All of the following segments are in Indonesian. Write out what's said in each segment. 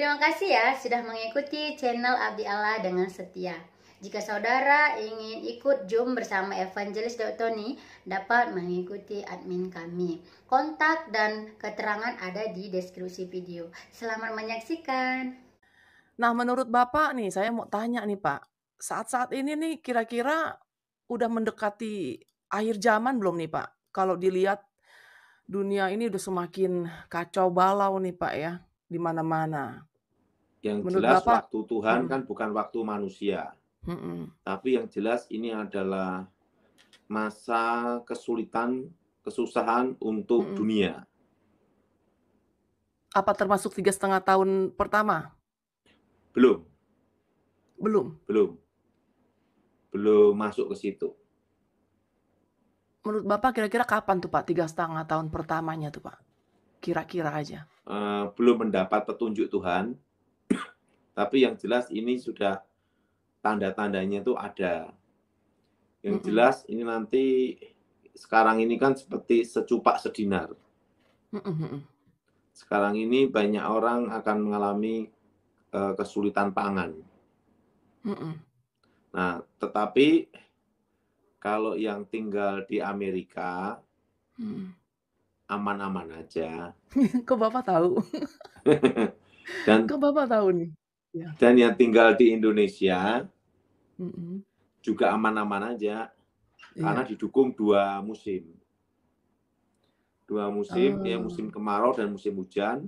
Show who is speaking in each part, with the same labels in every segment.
Speaker 1: Terima kasih ya sudah mengikuti channel Abdi Allah dengan setia. Jika saudara ingin ikut Zoom bersama Evangelis Tony, dapat mengikuti admin kami. Kontak dan keterangan ada di deskripsi video. Selamat menyaksikan.
Speaker 2: Nah, menurut Bapak nih, saya mau tanya nih Pak, saat-saat ini nih kira-kira udah mendekati akhir zaman belum nih Pak? Kalau dilihat dunia ini udah semakin kacau balau nih Pak ya, di mana-mana.
Speaker 3: Yang
Speaker 2: Menurut
Speaker 3: jelas
Speaker 2: Bapak
Speaker 3: waktu Tuhan kan bukan waktu manusia.
Speaker 2: mhm,
Speaker 3: Tapi yang jelas ini adalah masa kesulitan, kesusahan untuk
Speaker 2: mhm.
Speaker 3: dunia.
Speaker 2: Apa termasuk 3,5 tahun pertama?
Speaker 3: Belum,
Speaker 2: Belum?
Speaker 3: belum masuk ke situ.
Speaker 2: Menurut Bapak kira-kira kapan tuh Pak 3,5 tahun pertamanya tuh Pak? Kira-kira aja.
Speaker 3: Belum mendapat petunjuk Tuhan, tapi yang jelas ini sudah tanda-tandanya itu ada. Yang
Speaker 2: Mhm,
Speaker 3: jelas ini nanti sekarang ini kan seperti secupak sedinar.
Speaker 2: mhm mhm,
Speaker 3: Sekarang ini banyak orang akan mengalami kesulitan pangan.
Speaker 2: mhm.
Speaker 3: Nah, tetapi kalau yang tinggal di Amerika
Speaker 2: Mhm.
Speaker 3: aman-aman aja.
Speaker 2: Kok Bapak tahu?
Speaker 3: dan
Speaker 2: Kok Bapak tahu nih? Iya.
Speaker 3: dan yang tinggal di Indonesia
Speaker 2: Mhm.
Speaker 3: juga aman-aman aja karena
Speaker 2: Iya.
Speaker 3: didukung dua musim. Dua musim, ya musim
Speaker 2: Oh.
Speaker 3: kemarau dan musim hujan,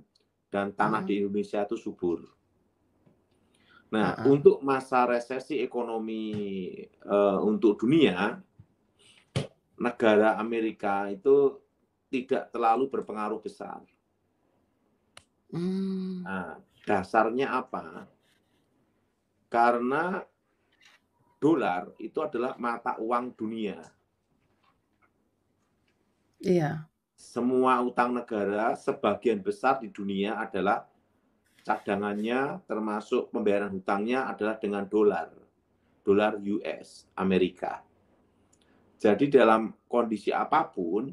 Speaker 3: dan tanah
Speaker 2: Heeh,
Speaker 3: di Indonesia itu subur. Nah,
Speaker 2: heeh.
Speaker 3: untuk masa resesi ekonomi untuk dunia, negara Amerika itu tidak terlalu berpengaruh besar.
Speaker 2: Mmm,
Speaker 3: Nah, dasarnya apa? Karena dolar itu adalah mata uang dunia.
Speaker 2: iya.
Speaker 3: Semua utang negara sebagian besar di dunia adalah cadangannya termasuk pembayaran hutangnya adalah dengan dolar. Dolar US, Amerika. Jadi dalam kondisi apapun,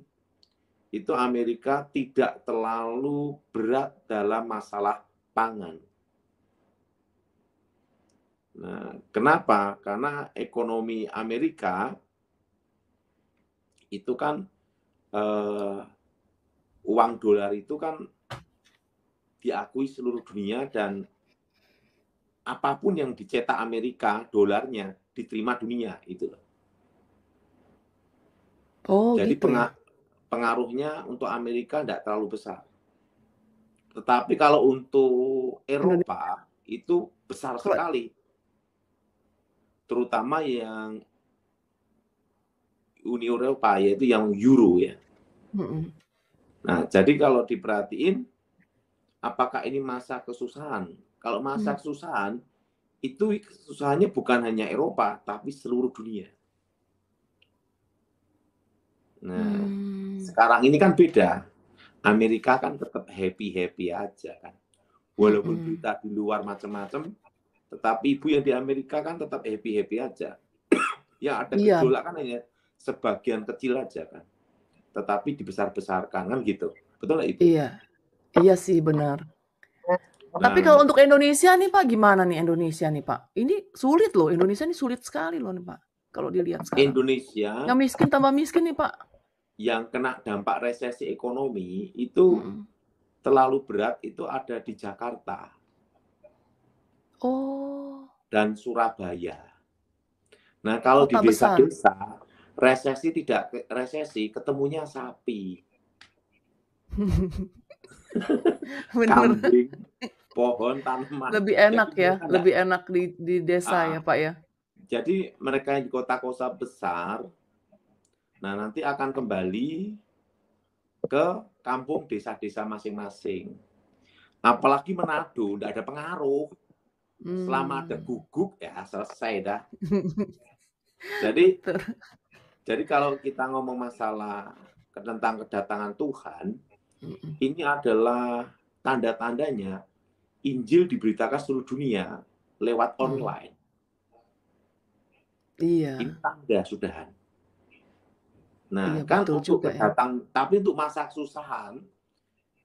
Speaker 3: itu Amerika tidak terlalu berat dalam masalah pangan. Nah, kenapa? Karena ekonomi Amerika itu kan uang dolar itu kan diakui seluruh dunia dan apapun yang dicetak Amerika dolarnya diterima dunia itu loh.
Speaker 2: Oh,
Speaker 3: Jadi
Speaker 2: gitu ya?
Speaker 3: pengaruhnya untuk Amerika tidak terlalu besar. Tetapi kalau untuk
Speaker 2: Indone
Speaker 3: Eropa itu besar
Speaker 2: kalau
Speaker 3: sekali, terutama yang Uni Eropa yaitu yang Euro ya.
Speaker 2: mhm,
Speaker 3: Nah, jadi kalau diperhatiin, apakah ini masa kesusahan? Kalau masa
Speaker 2: mmm,
Speaker 3: kesusahan, itu kesusahannya bukan hanya Eropa, tapi seluruh dunia. Nah,
Speaker 2: mmm,
Speaker 3: sekarang ini kan beda. Amerika kan tetap happy-happy aja kan. Walaupun
Speaker 2: mhm.
Speaker 3: berita di luar macam-macam, tetapi ibu yang di Amerika kan tetap happy-happy aja. Yang ada
Speaker 2: Iya
Speaker 3: gejolak kan hanya sebagian kecil aja kan. Tetapi dibesar-besarkan kan gitu. Betul nggak Ibu?
Speaker 2: iya. Iya sih, benar. Tapi
Speaker 3: Nah,
Speaker 2: kalau untuk Indonesia nih Pak, gimana nih Indonesia nih Pak? Ini sulit loh, Indonesia ini sulit sekali loh nih Pak, kalau dilihat sekarang.
Speaker 3: Indonesia
Speaker 2: Yang miskin tambah miskin nih Pak.
Speaker 3: yang kena dampak resesi ekonomi itu
Speaker 2: Mhm.
Speaker 3: terlalu berat itu ada di Jakarta
Speaker 2: Oh,
Speaker 3: dan Surabaya. Nah, kalau di
Speaker 2: kota besar.
Speaker 3: desa-desa resesi ketemunya sapi,
Speaker 2: Bener.
Speaker 3: kambing, pohon, tanaman.
Speaker 2: Lebih
Speaker 3: Jadi
Speaker 2: enak ya,
Speaker 3: mereka enggak,
Speaker 2: lebih enak di desa ya, Pak, ya?
Speaker 3: jadi mereka yang di kota-kota besar, nah nanti akan kembali ke kampung desa-desa masing-masing. Apalagi Manado, enggak ada pengaruh. Selama ada
Speaker 2: Mmm.
Speaker 3: guguk ya selesai dah. Jadi
Speaker 2: Betul.
Speaker 3: jadi kalau kita ngomong masalah tentang kedatangan Tuhan,
Speaker 2: Mhm,
Speaker 3: ini adalah tanda-tandanya Injil diberitakan seluruh dunia lewat
Speaker 2: mhm.
Speaker 3: online. Ini
Speaker 2: Iya,
Speaker 3: tanda sudahan.
Speaker 2: iya
Speaker 3: Nah, kan
Speaker 2: betul juga ya.
Speaker 3: tapi untuk masa kesusahan,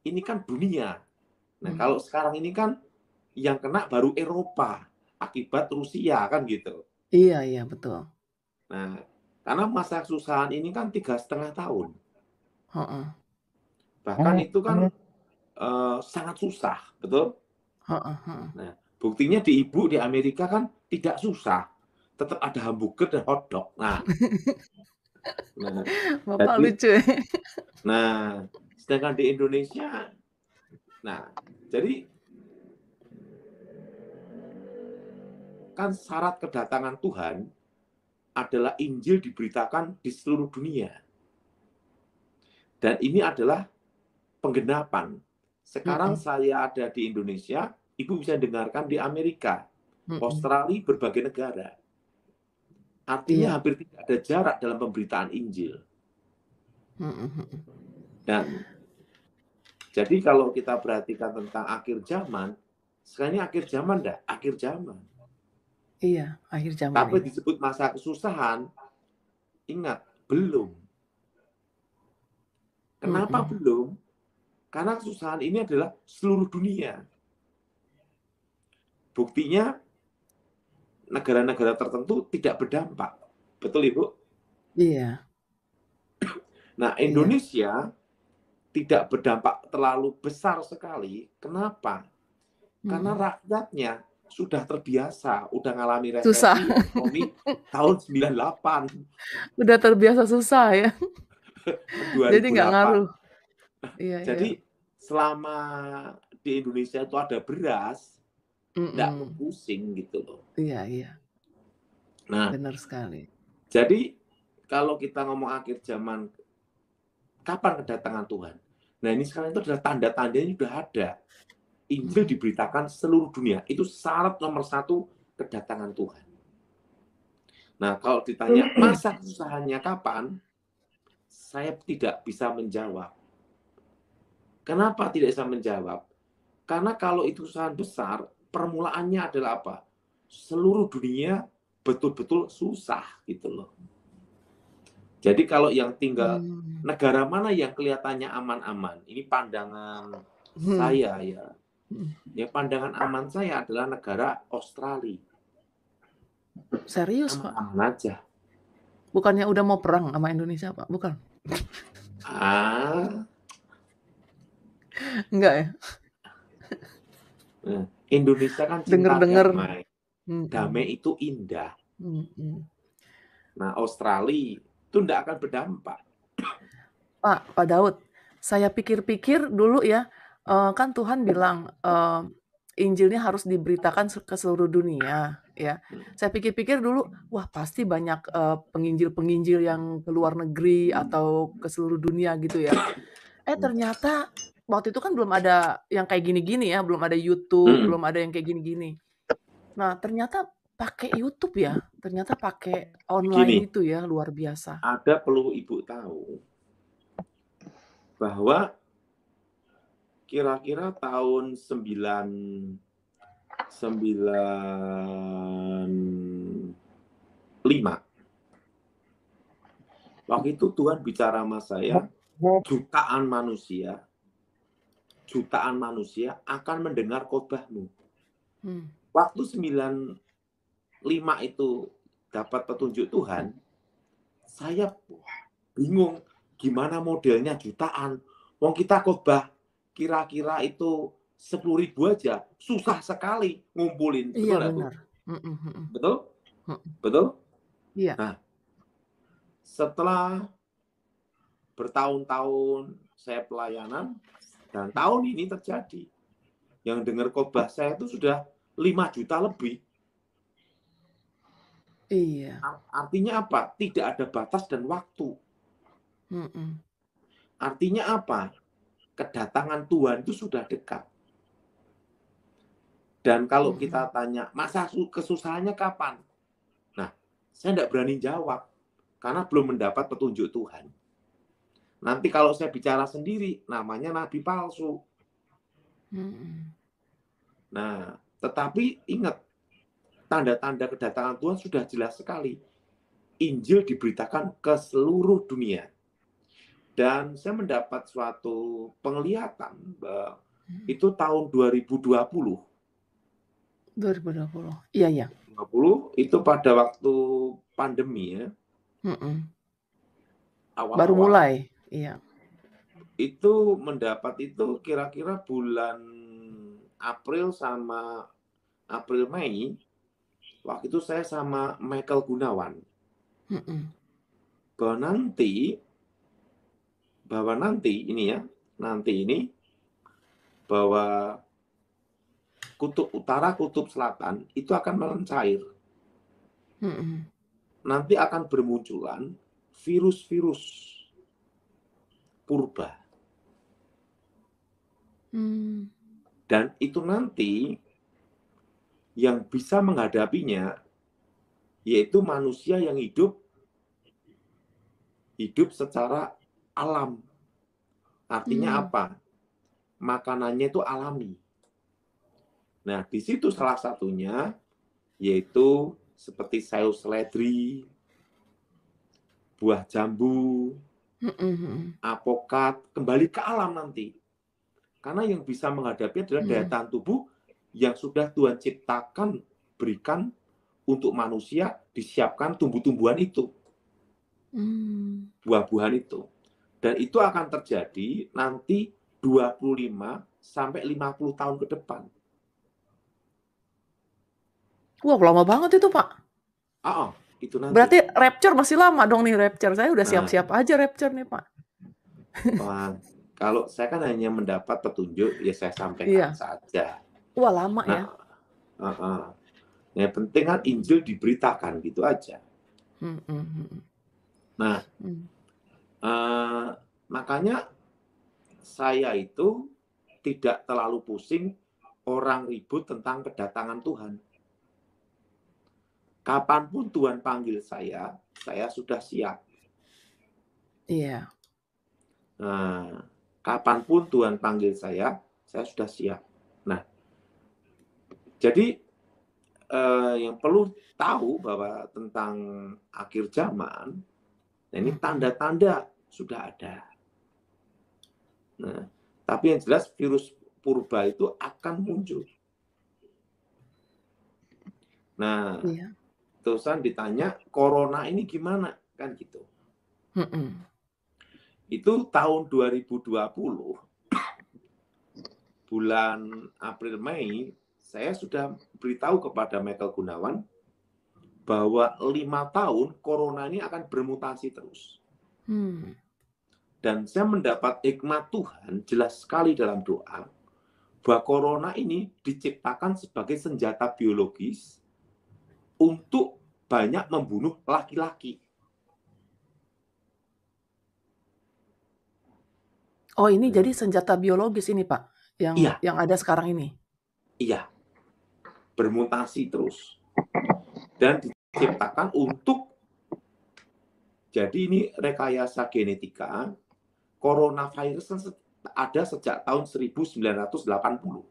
Speaker 3: ini kan dunia. Nah,
Speaker 2: Mhm,
Speaker 3: kalau sekarang ini kan yang kena baru Eropa akibat Rusia kan gitu.
Speaker 2: Iya, betul.
Speaker 3: Nah, karena masa kesusahan ini kan 3,5 tahun.
Speaker 2: Heeh.
Speaker 3: Bahkan itu kan sangat susah, betul?
Speaker 2: Heeh.
Speaker 3: Nah, buktinya di Amerika kan tidak susah. Tetap ada hamburger dan hotdog. Nah,
Speaker 2: Bapak
Speaker 3: jadi,
Speaker 2: lucu ya.
Speaker 3: nah, sedangkan di Indonesia, nah, jadi kan syarat kedatangan Tuhan adalah Injil diberitakan di seluruh dunia. Dan ini adalah penggenapan. Sekarang saya ada di Indonesia, Ibu bisa dengarkan di Amerika, Australia, berbagai negara. Artinya hampir tidak ada jarak dalam pemberitaan Injil. Dan jadi kalau kita perhatikan tentang akhir zaman, sekarang ini akhir zaman dah, akhir zaman.
Speaker 2: Iya, akhir zaman.
Speaker 3: Tapi disebut masa kesusahan, ingat, belum. Kenapa belum? Karena kesusahan ini adalah seluruh dunia. Buktinya, negara-negara tertentu tidak berdampak. Betul, Ibu?
Speaker 2: Iya.
Speaker 3: Nah, Indonesia tidak berdampak terlalu besar sekali. Kenapa? Karena rakyatnya sudah terbiasa, udah ngalami resesi ekonomi tahun 98.
Speaker 2: Udah terbiasa susah ya.
Speaker 3: 2008.
Speaker 2: Jadi nggak ngaruh. Iya,
Speaker 3: Jadi selama di Indonesia itu ada beras, nggak pusing gitu loh.
Speaker 2: Iya.
Speaker 3: Nah,
Speaker 2: benar sekali.
Speaker 3: Jadi kalau kita ngomong akhir zaman, kapan kedatangan Tuhan? Nah, ini sekarang itu adalah tanda-tandanya sudah ada. Injil diberitakan seluruh dunia. Itu syarat nomor 1 kedatangan Tuhan. Nah, kalau ditanya masa kesusahannya kapan, saya tidak bisa menjawab. Kenapa tidak bisa menjawab? Karena kalau itu kesusahan besar, permulaannya adalah apa? Seluruh dunia betul-betul susah gitu loh. Jadi kalau yang tinggal negara mana yang kelihatannya aman-aman, ini pandangan saya ya. Ya, pandangan aman saya adalah negara Australia.
Speaker 2: Serius, Pak?
Speaker 3: Aman aja.
Speaker 2: Bukannya udah mau perang sama Indonesia, Pak? Bukan? Enggak ya?
Speaker 3: Indonesia kan cinta damai. Damai itu indah. Nah, Australia itu tidak akan berdampak.
Speaker 2: Pak Daud, saya pikir-pikir dulu ya, kan Tuhan bilang Injilnya harus diberitakan ke seluruh dunia, ya. Saya pikir-pikir dulu, wah pasti banyak penginjil-penginjil yang ke luar negeri atau ke seluruh dunia gitu ya. Ternyata waktu itu kan belum ada yang kayak gini-gini ya, belum ada YouTube, belum ada yang kayak gini-gini. Nah, ternyata pakai YouTube ya, ternyata pakai online itu ya, luar biasa.
Speaker 3: Ada perlu Ibu tahu bahwa kira-kira tahun 95 waktu itu Tuhan bicara sama saya, jutaan manusia akan mendengar khotbahmu. Waktu 95 itu dapat petunjuk Tuhan, saya bingung gimana modelnya jutaan. Wong kita khotbah kira-kira itu 10.000 aja, susah sekali ngumpulin.
Speaker 2: Iya, benar.
Speaker 3: Betul? Betul?
Speaker 2: Iya.
Speaker 3: Nah, setelah bertahun-tahun saya pelayanan, dan tahun ini terjadi. Yang dengar khotbah saya itu sudah 5 juta lebih.
Speaker 2: Iya.
Speaker 3: Artinya apa? Tidak ada batas dan waktu. Artinya apa? Kedatangan Tuhan itu sudah dekat. Dan kalau kita tanya, masa kesusahannya kapan? Nah, saya tidak berani jawab. Karena belum mendapat petunjuk Tuhan. Nanti kalau saya bicara sendiri, namanya nabi palsu. Nah, tetapi ingat, tanda-tanda kedatangan Tuhan sudah jelas sekali. Injil diberitakan ke seluruh dunia. Dan saya mendapat suatu penglihatan bahwa itu tahun 2020.
Speaker 2: 2020. Iya, iya.
Speaker 3: 2020 itu pada waktu pandemi ya,
Speaker 2: Baru
Speaker 3: awal-awal.
Speaker 2: mulai. Iya.
Speaker 3: Itu mendapat itu kira-kira bulan April sama April Mei. Waktu itu saya sama Michael Gunawan. Bahwa nanti ini bahwa kutub utara, kutub selatan itu akan mencair. Nanti akan bermunculan virus-virus purba. Dan itu nanti yang bisa menghadapinya yaitu manusia yang hidup secara alam. Artinya apa? Makanannya itu alami. Nah, di situ salah satunya yaitu seperti sayur seledri, buah jambu, apokat, kembali ke alam nanti. Karena yang bisa menghadapi adalah daya tahan tubuh yang sudah Tuhan ciptakan, berikan untuk manusia, disiapkan tumbuh-tumbuhan itu. Buah-buahan itu. Dan itu akan terjadi nanti 25 sampai 50 tahun ke depan.
Speaker 2: Wah, lama banget itu, Pak.
Speaker 3: Itu nanti.
Speaker 2: Berarti rapture masih lama dong nih rapture. Saya udah siap-siap aja rapture nih, Pak.
Speaker 3: Wah, kalau saya kan hanya mendapat petunjuk, ya saya sampaikan saja.
Speaker 2: Wah, lama ya.
Speaker 3: Yang penting kan Injil diberitakan gitu aja. Nah, makanya saya itu tidak terlalu pusing orang ribut tentang kedatangan Tuhan. Kapanpun Tuhan panggil saya sudah siap.
Speaker 2: Iya.
Speaker 3: Nah, kapanpun Tuhan panggil saya sudah siap. Nah, jadi yang perlu tahu bahwa tentang akhir zaman, ini tanda-tanda sudah ada. Nah, tapi yang jelas virus purba itu akan muncul. Nah, terusan ditanya, corona ini gimana? Kan gitu. Itu tahun 2020, bulan April Mei, saya sudah beritahu kepada Michael Gunawan bahwa 5 tahun corona ini akan bermutasi terus. Dan saya mendapat hikmat Tuhan jelas sekali dalam doa bahwa corona ini diciptakan sebagai senjata biologis untuk banyak membunuh laki-laki.
Speaker 2: Oh, ini jadi senjata biologis ini, Pak, yang ada sekarang ini.
Speaker 3: Iya. Bermutasi terus. Dan diciptakan untuk, jadi ini rekayasa genetika, coronavirus ada sejak tahun 1980.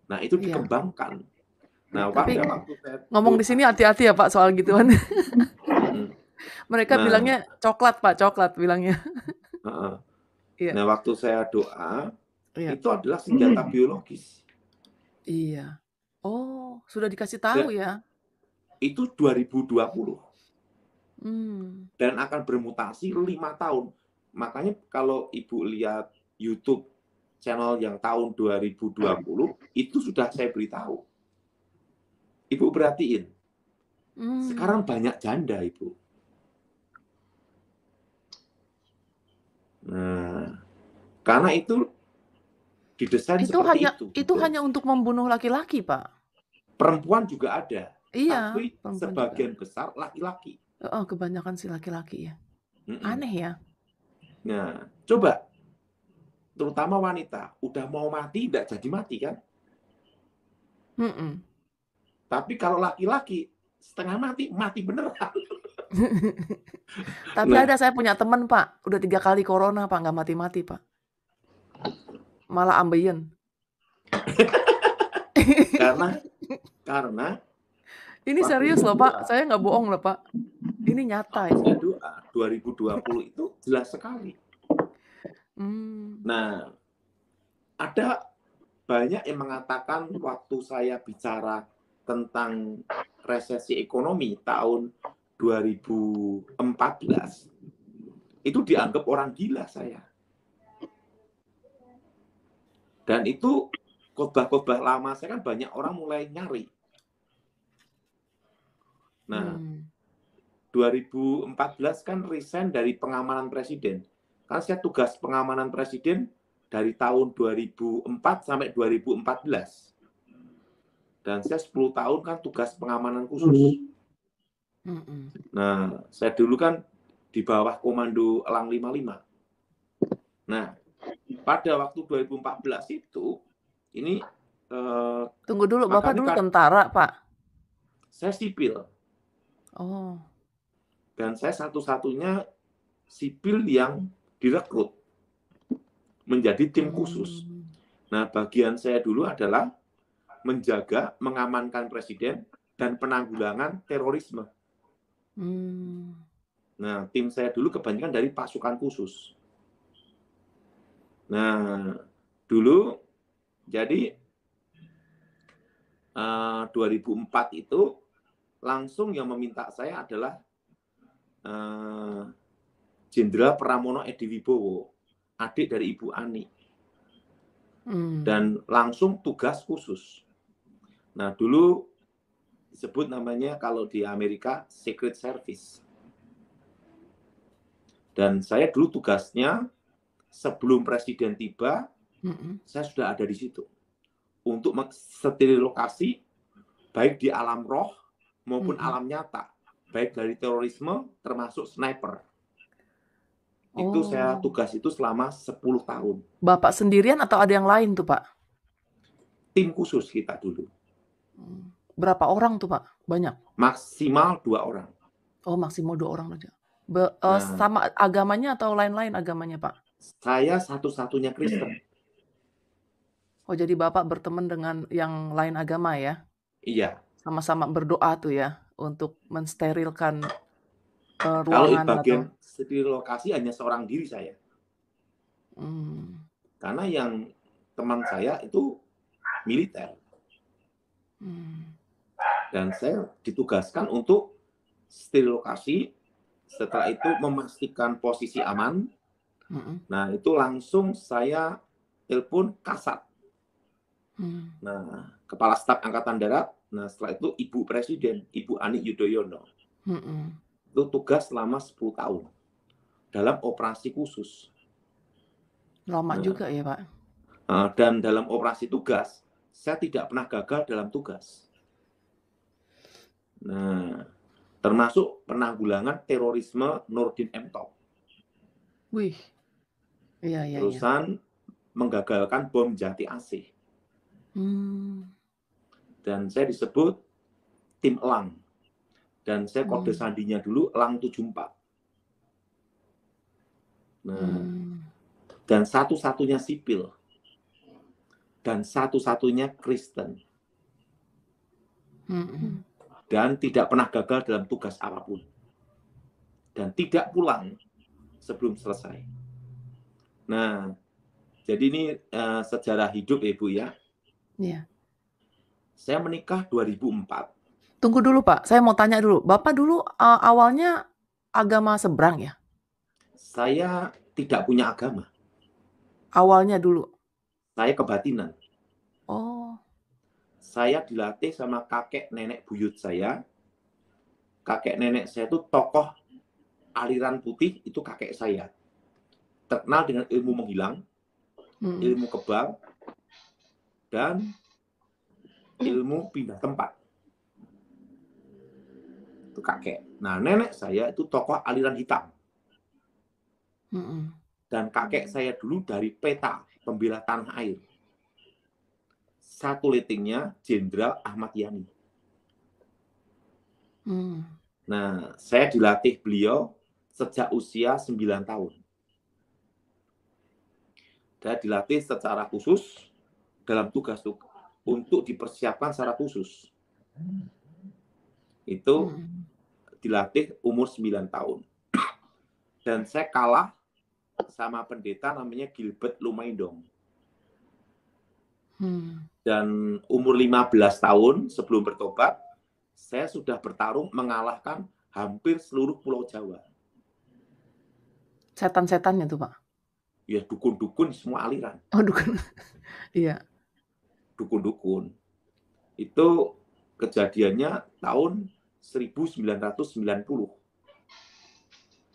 Speaker 3: Nah, itu dikembangkan. Nah,
Speaker 2: tapi
Speaker 3: waktu saya
Speaker 2: ngomong di sini hati-hati ya, Pak, soal gituan. Mereka bilangnya coklat, Pak, coklat bilangnya.
Speaker 3: Nah, waktu saya doa, itu adalah senjata biologis.
Speaker 2: Iya. Oh, sudah dikasih tahu ya?
Speaker 3: Itu 2020. Dan akan bermutasi 5 tahun. Makanya kalau Ibu lihat YouTube channel yang tahun 2020, itu sudah saya beritahu. Ibu perhatiin. Sekarang banyak janda, Ibu. Nah, karena itu didesain seperti itu.
Speaker 2: Itu hanya untuk membunuh laki-laki, Pak.
Speaker 3: Perempuan juga ada.
Speaker 2: Iya.
Speaker 3: Tapi sebagian besar laki-laki.
Speaker 2: Kebanyakan sih laki-laki ya. Aneh ya.
Speaker 3: Nah, coba. Terutama wanita. Udah mau mati, tidak jadi mati kan? Tapi kalau laki-laki, setengah mati, mati beneran.
Speaker 2: Tapi ada saya punya teman, Pak. Udah 3 kali corona, Pak. Nggak mati-mati, Pak. Malah ambeien.
Speaker 3: Karena
Speaker 2: ini serius loh, Pak. Saya nggak bohong loh, Pak. Ini nyata ini.
Speaker 3: 2020 itu jelas sekali. Nah, ada banyak yang mengatakan waktu saya bicara tentang resesi ekonomi tahun 2014, itu dianggap orang gila saya. Dan itu khotbah-khotbah lama saya kan banyak orang mulai nyari. Nah, 2014 kan resign dari pengamanan presiden. Kan saya tugas pengamanan presiden dari tahun 2004 sampai 2014. Dan saya 10 tahun kan tugas pengamanan khusus. Nah, saya dulu kan di bawah komando Elang 55. Nah, pada waktu 2014 itu, ini
Speaker 2: Tunggu dulu, Bapak dulu
Speaker 3: makanya
Speaker 2: tentara, Pak?
Speaker 3: saya sipil.
Speaker 2: Oh.
Speaker 3: Dan saya satu-satunya sipil yang direkrut menjadi tim khusus. Nah, bagian saya dulu adalah menjaga, mengamankan presiden, dan penanggulangan terorisme. Nah, tim saya dulu kebanyakan dari pasukan khusus. Nah, dulu jadi 2004 itu langsung yang meminta saya adalah Jenderal Pramono Edi Wibowo, adik dari Ibu Ani. Dan langsung tugas khusus. Nah, dulu disebut namanya kalau di Amerika Secret Service. Dan saya dulu tugasnya sebelum presiden tiba, saya sudah ada di situ untuk mensterilkan lokasi baik di alam roh maupun alam nyata, baik dari terorisme termasuk sniper. Itu saya tugas itu selama 10 tahun.
Speaker 2: Bapak sendirian atau ada yang lain tuh, Pak?
Speaker 3: Tim khusus kita dulu.
Speaker 2: Berapa orang tuh, Pak? Banyak?
Speaker 3: Maksimal 2 orang.
Speaker 2: Oh, maksimal 2 orang aja. Sama agamanya atau lain-lain agamanya, Pak?
Speaker 3: Saya satu-satunya Kristen.
Speaker 2: Oh, jadi Bapak berteman dengan yang lain agama ya?
Speaker 3: Iya.
Speaker 2: Sama-sama berdoa tuh ya, untuk mensterilkan
Speaker 3: Kalau
Speaker 2: ruangan
Speaker 3: bagian
Speaker 2: atau...
Speaker 3: steril lokasi hanya seorang diri saya. Karena yang teman saya itu militer. Dan saya ditugaskan untuk steril lokasi, setelah itu memastikan posisi aman. Nah, itu langsung saya telepon Kasat. Nah, Kepala Staf Angkatan Darat. Nah, setelah itu Ibu Presiden, Ibu Ani Yudhoyono. Itu tugas selama 10 tahun dalam operasi khusus.
Speaker 2: Lama juga ya, Pak?
Speaker 3: Dan dalam operasi tugas, saya tidak pernah gagal dalam tugas. Nah, termasuk penanggulangan terorisme Nurdin M. Top.
Speaker 2: Wih. Iya.
Speaker 3: Terusan menggagalkan bom Jati Asih. Dan saya disebut tim Elang. Dan saya kode sandinya dulu Elang 74. Nah, dan satu-satunya sipil. Dan satu-satunya Kristen. Dan tidak pernah gagal dalam tugas apapun. Dan tidak pulang sebelum selesai. Nah, jadi ini sejarah hidup ya, Bu ya.
Speaker 2: Iya.
Speaker 3: Saya menikah 2004.
Speaker 2: Tunggu dulu, Pak. Saya mau tanya dulu. Bapak dulu awalnya agama seberang ya?
Speaker 3: Saya tidak punya agama.
Speaker 2: Awalnya dulu?
Speaker 3: Saya kebatinan.
Speaker 2: Oh.
Speaker 3: Saya dilatih sama kakek nenek buyut saya. Kakek nenek saya itu tokoh aliran putih, itu kakek saya. Terkenal dengan ilmu menghilang, ilmu kebal, dan ilmu pindah tempat. Itu kakek. Nah, nenek saya itu tokoh aliran hitam. Dan kakek saya dulu dari PETA, Pembela Tanah Air. Satu letingnya Jenderal Ahmad Yani. Nah, saya dilatih beliau sejak usia 9 tahun. Saya dilatih secara khusus dalam tugas untuk dipersiapkan secara khusus. Itu dilatih umur 9 tahun. Dan saya kalah sama pendeta namanya Gilbert Lumaidong. Dan umur 15 tahun sebelum bertobat, saya sudah bertarung mengalahkan hampir seluruh Pulau Jawa.
Speaker 2: Setan-setannya tuh, Pak?
Speaker 3: Ya, dukun-dukun semua aliran.
Speaker 2: Oh, dukun. Iya.
Speaker 3: Dukun-dukun. Itu kejadiannya tahun 1990.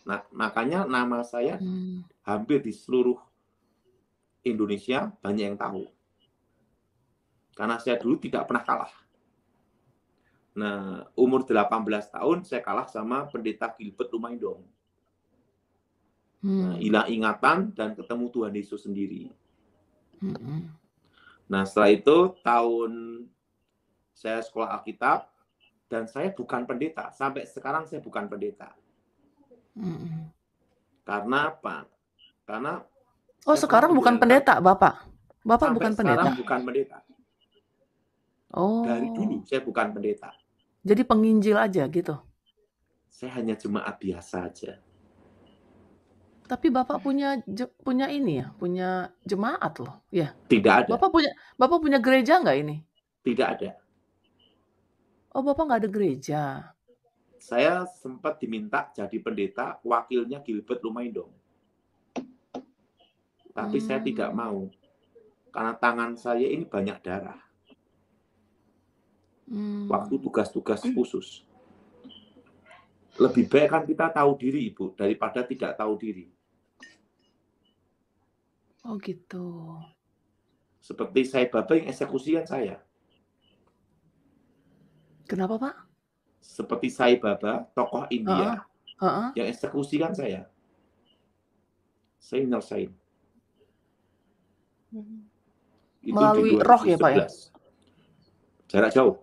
Speaker 3: Nah, makanya nama saya hampir di seluruh Indonesia banyak yang tahu. Karena saya dulu tidak pernah kalah. Nah, umur 18 tahun saya kalah sama pendeta Gilbert Lumaindong. Nah, hilang ingatan dan ketemu Tuhan Yesus sendiri. Nah, setelah itu tahun saya sekolah Alkitab dan saya bukan pendeta. Sampai sekarang saya bukan pendeta. Karena apa? Karena
Speaker 2: sekarang bukan pendeta, Bapak? Bapak bukan pendeta?
Speaker 3: Sekarang bukan pendeta.
Speaker 2: Oh.
Speaker 3: Dari dulu saya bukan pendeta.
Speaker 2: Jadi penginjil aja gitu?
Speaker 3: Saya hanya jemaat biasa aja.
Speaker 2: Tapi Bapak punya ini ya, punya jemaat loh, ya?
Speaker 3: Tidak ada.
Speaker 2: Bapak punya gereja nggak ini?
Speaker 3: Tidak ada.
Speaker 2: Oh, Bapak nggak ada gereja?
Speaker 3: Saya sempat diminta jadi pendeta, wakilnya Gilbert Lumaindong. Tapi saya tidak mau. Karena tangan saya ini banyak darah. Waktu tugas-tugas khusus. Lebih baik kan kita tahu diri, Ibu, daripada tidak tahu diri.
Speaker 2: Oh gitu.
Speaker 3: Seperti Sai Baba yang eksekusikan saya.
Speaker 2: Kenapa, Pak?
Speaker 3: Seperti Sai Baba, tokoh India, yang eksekusikan saya. Saya nyelesain.
Speaker 2: Melalui roh ya, Pak ya?
Speaker 3: Jarak jauh.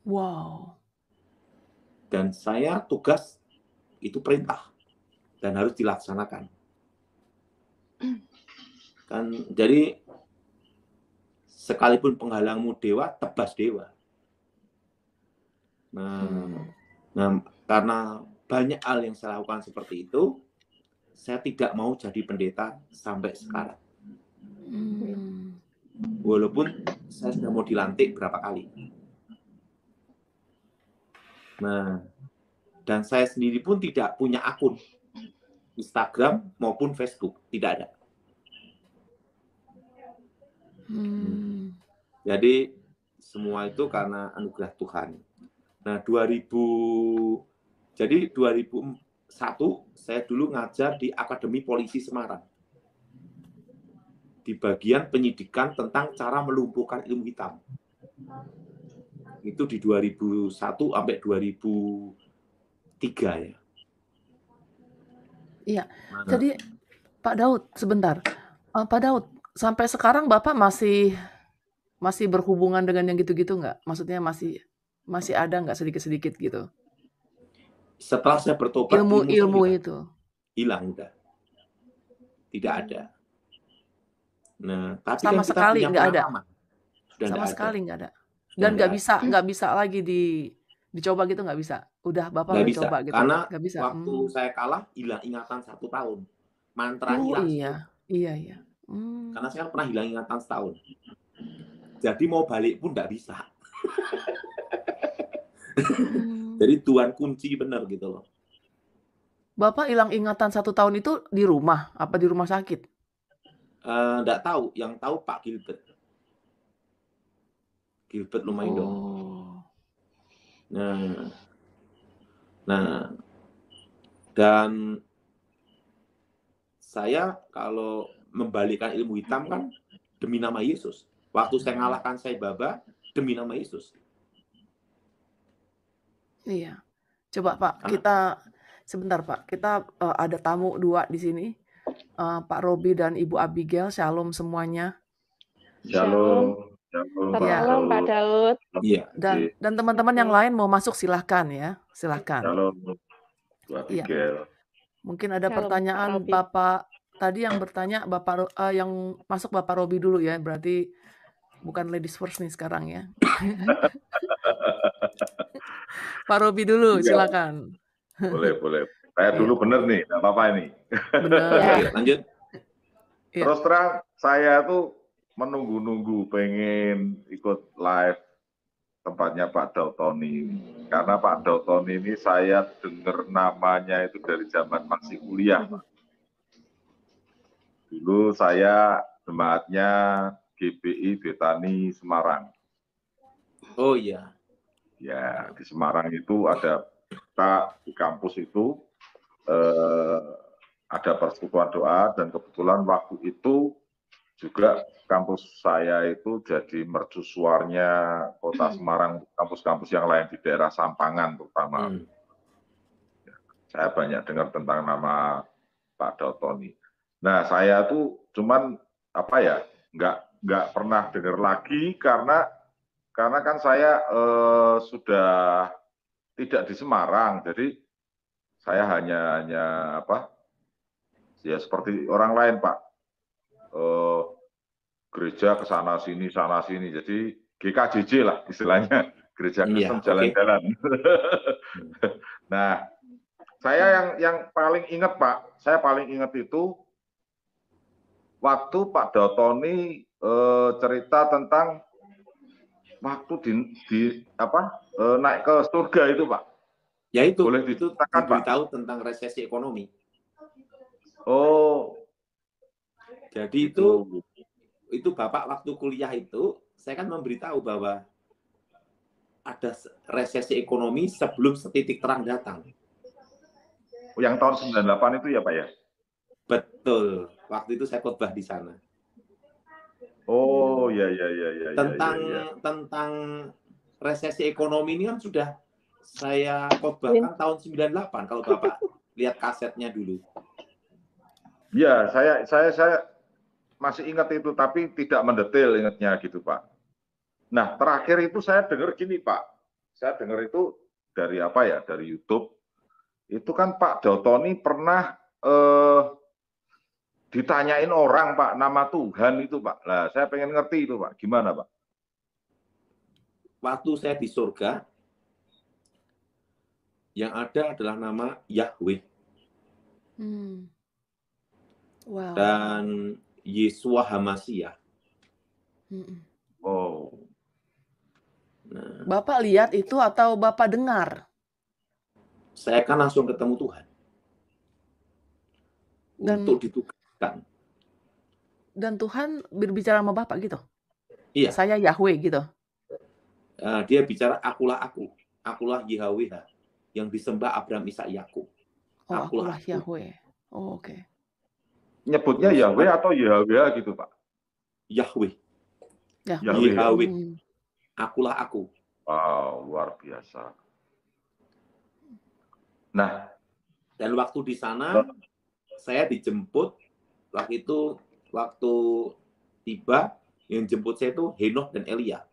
Speaker 2: Wow.
Speaker 3: Dan saya tugas itu perintah dan harus dilaksanakan. Kan jadi sekalipun penghalangmu dewa, tebas dewa. Nah, karena banyak hal yang saya lakukan seperti itu, saya tidak mau jadi pendeta sampai sekarang. Walaupun saya sudah mau dilantik berapa kali. Nah, dan saya sendiri pun tidak punya akun Instagram maupun Facebook, tidak ada. Jadi semua itu karena anugerah Tuhan. Nah, 2001 saya dulu ngajar di Akademi Polisi Semarang. Di bagian penyidikan tentang cara melumpuhkan ilmu hitam. Itu di 2001 sampai 2003 ya.
Speaker 2: Iya. Jadi Pak Daud, sebentar. Pak Daud, sampai sekarang Bapak masih berhubungan dengan yang gitu-gitu nggak? Maksudnya masih ada nggak sedikit-sedikit gitu?
Speaker 3: Setelah saya bertobat,
Speaker 2: ilmu itu
Speaker 3: hilang udah. Tidak ada. Nah, tapi
Speaker 2: sama
Speaker 3: kan kita
Speaker 2: sekali
Speaker 3: punya
Speaker 2: nggak ada.
Speaker 3: Sudah
Speaker 2: sama sekali nggak ada.
Speaker 3: Dan
Speaker 2: nggak bisa lagi dicoba gitu, nggak bisa. Udah Bapak udah coba gitu.
Speaker 3: Karena
Speaker 2: nggak bisa.
Speaker 3: Waktu saya kalah hilang ingatan 1 tahun. Mantra hilang.
Speaker 2: Iya.
Speaker 3: Karena saya pernah hilang ingatan setahun. Jadi mau balik pun nggak bisa. Jadi Tuhan kunci benar gitu loh.
Speaker 2: Bapak hilang ingatan 1 tahun itu di rumah apa di rumah sakit?
Speaker 3: Nggak tahu. Yang tahu Pak Gilbert Lumaindong. Nah, dan saya kalau membalikkan ilmu hitam kan demi nama Yesus. Waktu saya ngalahkan Sai Baba demi nama Yesus.
Speaker 2: Iya. Coba Pak, sebentar Pak. Kita ada tamu 2 di sini. Pak Robi dan Ibu Abigail, shalom semuanya.
Speaker 4: Shalom.
Speaker 2: Shalom
Speaker 4: Pak
Speaker 5: Daud.
Speaker 3: Iya.
Speaker 2: Dan teman-teman yang lain mau masuk silahkan ya, silahkan.
Speaker 4: Shalom, Bu Abigail.
Speaker 2: Iya. Mungkin ada pertanyaan Bapak tadi yang bertanya yang masuk Bapak Robi dulu ya, berarti bukan ladies first nih sekarang ya. Pak Robi dulu, silakan.
Speaker 4: Boleh. Saya dulu bener nih, nggak apa-apa ini.
Speaker 2: Benar.
Speaker 3: Lanjut.
Speaker 4: Terus terang, saya tuh menunggu-nunggu pengen ikut live tempatnya Pak Dautoni. Karena Pak Dautoni ini saya dengar namanya itu dari zaman masih kuliah, Pak. Dulu saya jemaatnya GBI Betani Semarang.
Speaker 3: Oh iya.
Speaker 4: Ya, di Semarang itu ada di kampus itu ada persekutuan doa, dan kebetulan waktu itu juga kampus saya itu jadi mercusuarnya Kota Semarang, kampus-kampus yang lain di daerah Sampangan terutama. Saya banyak dengar tentang nama Pak Dautoni. Nah, saya tuh cuman nggak pernah dengar lagi karena kan saya sudah tidak di Semarang, jadi saya hanya ya seperti orang lain, Pak. Gereja ke sana sini, jadi GKJJ lah istilahnya, gereja Kristen jalan-jalan. Nah, saya yang paling ingat, Pak, saya paling ingat itu waktu Pak Dautoni cerita tentang waktu naik ke surga itu, Pak.
Speaker 3: Ya itu,
Speaker 4: boleh
Speaker 3: itu diberitahu tentang resesi ekonomi.
Speaker 4: Oh,
Speaker 3: jadi itu Bapak waktu kuliah itu, saya kan memberitahu bahwa ada resesi ekonomi sebelum setitik terang datang.
Speaker 4: Yang tahun 98 itu ya, Pak ya?
Speaker 3: Betul. Waktu itu saya khotbah di sana.
Speaker 4: Oh, ya.
Speaker 3: Tentang resesi ekonomi ini kan sudah saya khotbahkan tahun 98 kalau Bapak lihat kasetnya dulu.
Speaker 4: Ya, saya masih ingat itu, tapi tidak mendetail ingatnya gitu, Pak. Nah, terakhir itu saya dengar gini, Pak. Saya dengar itu dari dari YouTube. Itu kan Pak Dautoni pernah ditanyain orang, Pak, nama Tuhan itu, Pak. Nah, saya pengen ngerti itu, Pak. Gimana, Pak?
Speaker 3: Waktu saya di surga, yang ada adalah nama Yahweh.
Speaker 2: Wow.
Speaker 3: Dan Yesua Hamashiach.
Speaker 4: Oh.
Speaker 3: Nah,
Speaker 2: Bapak lihat itu atau Bapak dengar?
Speaker 3: Saya kan langsung ketemu Tuhan. Untuk ditugaskan.
Speaker 2: Dan Tuhan berbicara sama Bapak gitu?
Speaker 3: Iya.
Speaker 2: Saya Yahweh gitu?
Speaker 3: Dia bicara, akulah aku. Akulah Yahweh yang disembah Abraham, Ishak, Yakub.
Speaker 2: Oh, akulah Yahweh. Oh, oke.
Speaker 4: Nyebutnya Yahweh atau Yahweh gitu, Pak?
Speaker 3: Yahweh.
Speaker 4: Yahweh.
Speaker 3: Akulah aku.
Speaker 4: Wow, luar biasa. Nah,
Speaker 3: dan waktu di sana saya dijemput. Waktu tiba, yang jemput saya itu Henokh dan Elia.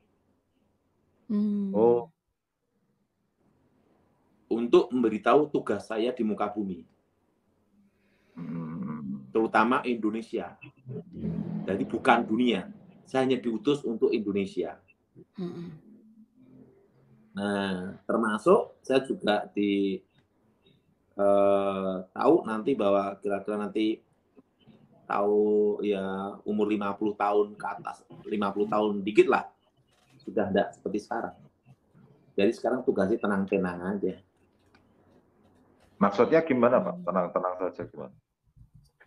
Speaker 4: Oh.
Speaker 3: Untuk memberitahu tugas saya di muka bumi. Terutama Indonesia. Jadi bukan dunia. Saya hanya diutus untuk Indonesia. Nah, termasuk saya juga tahu nanti bahwa kira-kira nanti tahu ya umur 50 tahun ke atas, 50 tahun dikit lah. Sudah enggak seperti sekarang. Jadi sekarang tugasnya tenang-tenang aja.
Speaker 4: Maksudnya gimana, Pak? Tenang-tenang saja gimana?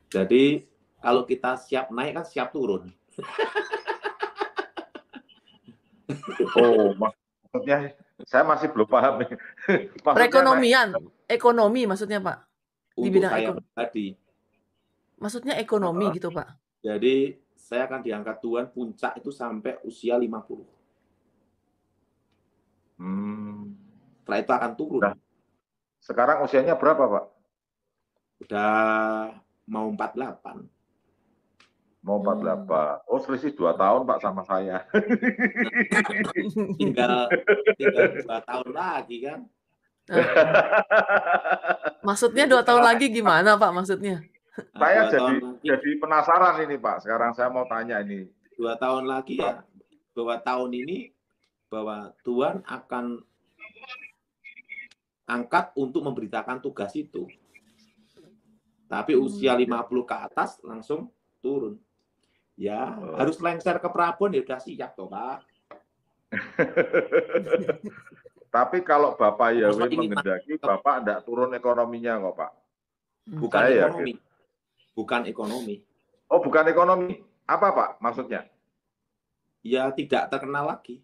Speaker 3: Jadi kalau kita siap naik kan siap turun.
Speaker 4: Oh, maksudnya saya masih belum paham nih.
Speaker 2: Perekonomian, ekonomi maksudnya, Pak. Di bidang ekonomi.
Speaker 3: Tadi.
Speaker 2: Maksudnya ekonomi gitu, Pak.
Speaker 3: Jadi saya akan diangkat Tuhan puncak itu sampai usia 50. Setelah itu akan turun.
Speaker 4: Nah, sekarang usianya berapa, Pak?
Speaker 3: Udah mau 48.
Speaker 4: Mau 48. Oh, selisih 2 tahun, Pak, sama saya.
Speaker 3: tinggal 2 tahun lagi kan.
Speaker 2: Maksudnya 2 tahun lagi gimana, Pak, maksudnya?
Speaker 4: Saya jadi penasaran ini, Pak. Sekarang saya mau tanya ini.
Speaker 3: 2 tahun lagi ya, bahwa tahun ini bahwa Tuhan akan angkat untuk memberitakan tugas itu. Tapi usia 50 ke atas langsung turun. Ya, harus lengser ke Prabon ya udah siap toh, Pak.
Speaker 4: Tapi kalau Bapak
Speaker 3: Masa
Speaker 4: Yahweh
Speaker 3: ingin
Speaker 4: menghendaki, Bapak tidak turun ekonominya kok, Pak.
Speaker 3: bukan
Speaker 4: Saya
Speaker 3: ekonomi. Bukan ekonomi.
Speaker 4: Oh, bukan ekonomi. Apa, Pak, maksudnya?
Speaker 3: Ya tidak terkenal lagi.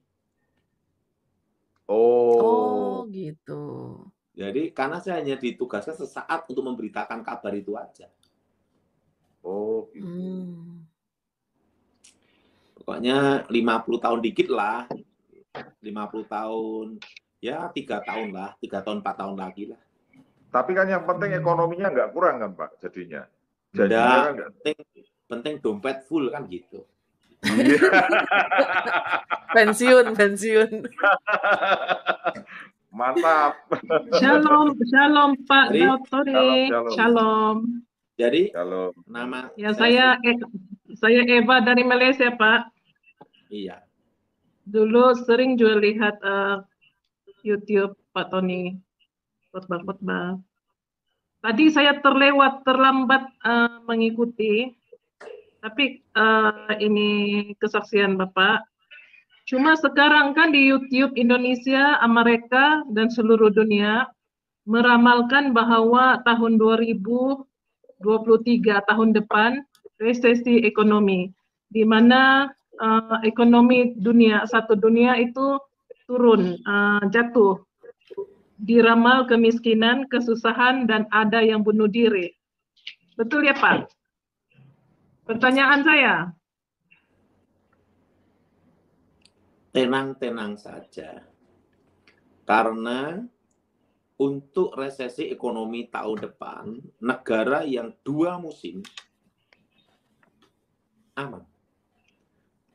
Speaker 2: Oh, gitu.
Speaker 3: Jadi karena saya hanya ditugaskan sesaat untuk memberitakan kabar itu aja.
Speaker 4: Oh, gitu.
Speaker 3: Pokoknya 50 tahun dikit lah. 50 tahun. Ya 3 tahun lah. 3 tahun, 4 tahun lagi lah.
Speaker 4: Tapi kan yang penting ekonominya nggak kurang kan, Pak, jadinya.
Speaker 3: Enggak,
Speaker 4: Kan
Speaker 3: penting dompet full kan gitu.
Speaker 2: Pensiun.
Speaker 4: Mantap.
Speaker 5: Shalom Pak Dautore. Shalom.
Speaker 3: Jadi
Speaker 4: Shalom.
Speaker 3: nama
Speaker 5: ya saya Eva dari Malaysia, Pak.
Speaker 3: Iya.
Speaker 5: Dulu sering juga lihat YouTube Pak Tony khotbah. Tadi saya terlambat mengikuti, tapi ini kesaksian Bapak. Cuma sekarang kan di YouTube Indonesia, Amerika, dan seluruh dunia meramalkan bahwa tahun 2023, tahun depan, resesi ekonomi, di mana ekonomi satu dunia itu turun, jatuh. Diramal kemiskinan, kesusahan, dan ada yang bunuh diri. Betul ya, Pak? Pertanyaan saya.
Speaker 3: Tenang-tenang saja. Karena untuk resesi ekonomi tahun depan, negara yang 2 musim aman.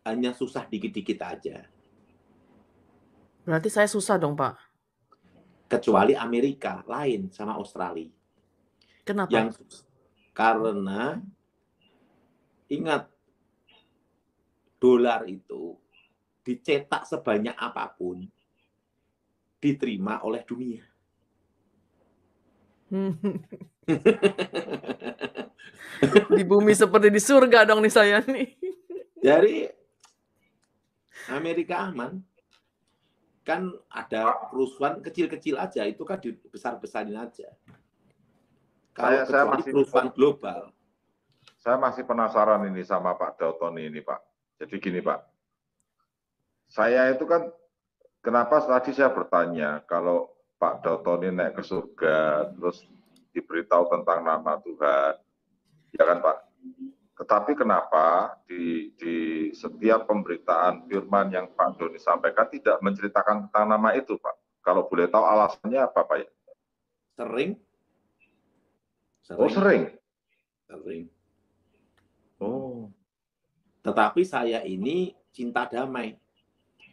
Speaker 3: Hanya susah dikit-dikit aja.
Speaker 2: Berarti saya susah dong, Pak.
Speaker 3: Kecuali Amerika, lain sama Australia.
Speaker 2: Kenapa?
Speaker 3: Karena ingat, dolar itu dicetak sebanyak apapun diterima oleh dunia.
Speaker 2: Di bumi seperti di surga dong nih saya nih.
Speaker 3: Jadi Amerika aman. Kan ada kerusuhan kecil-kecil aja, itu kan dibesar-besarin aja. Kalau kecuali kerusuhan global.
Speaker 4: Saya masih penasaran ini sama Pak Dautoni ini, Pak. Jadi gini, Pak. Saya itu kan, kenapa tadi saya bertanya, kalau Pak Dautoni naik ke surga, terus diberitahu tentang nama Tuhan, ya kan Pak? Tetapi kenapa di setiap pemberitaan firman yang Pak Doni sampaikan tidak menceritakan tentang nama itu, Pak? Kalau boleh tahu alasannya apa, Pak? Ya?
Speaker 3: Sering.
Speaker 4: Oh, sering?
Speaker 3: Sering.
Speaker 4: Oh.
Speaker 3: Tetapi saya ini cinta damai.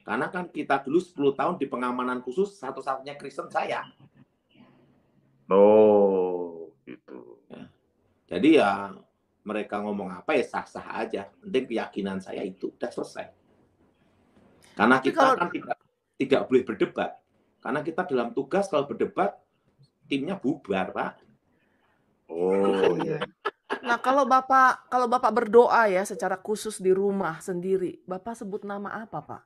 Speaker 3: Karena kan kita dulu 10 tahun di pengamanan khusus, satu-satunya Kristen saya.
Speaker 4: Oh, gitu.
Speaker 3: Ya. Jadi ya, mereka ngomong apa ya sah-sah aja. Penting keyakinan saya itu udah selesai. Karena kita kan tidak boleh berdebat. Karena kita dalam tugas kalau berdebat timnya bubar, Pak.
Speaker 4: Oh iya.
Speaker 2: Nah, kalau Bapak berdoa ya secara khusus di rumah sendiri, Bapak sebut nama apa, Pak?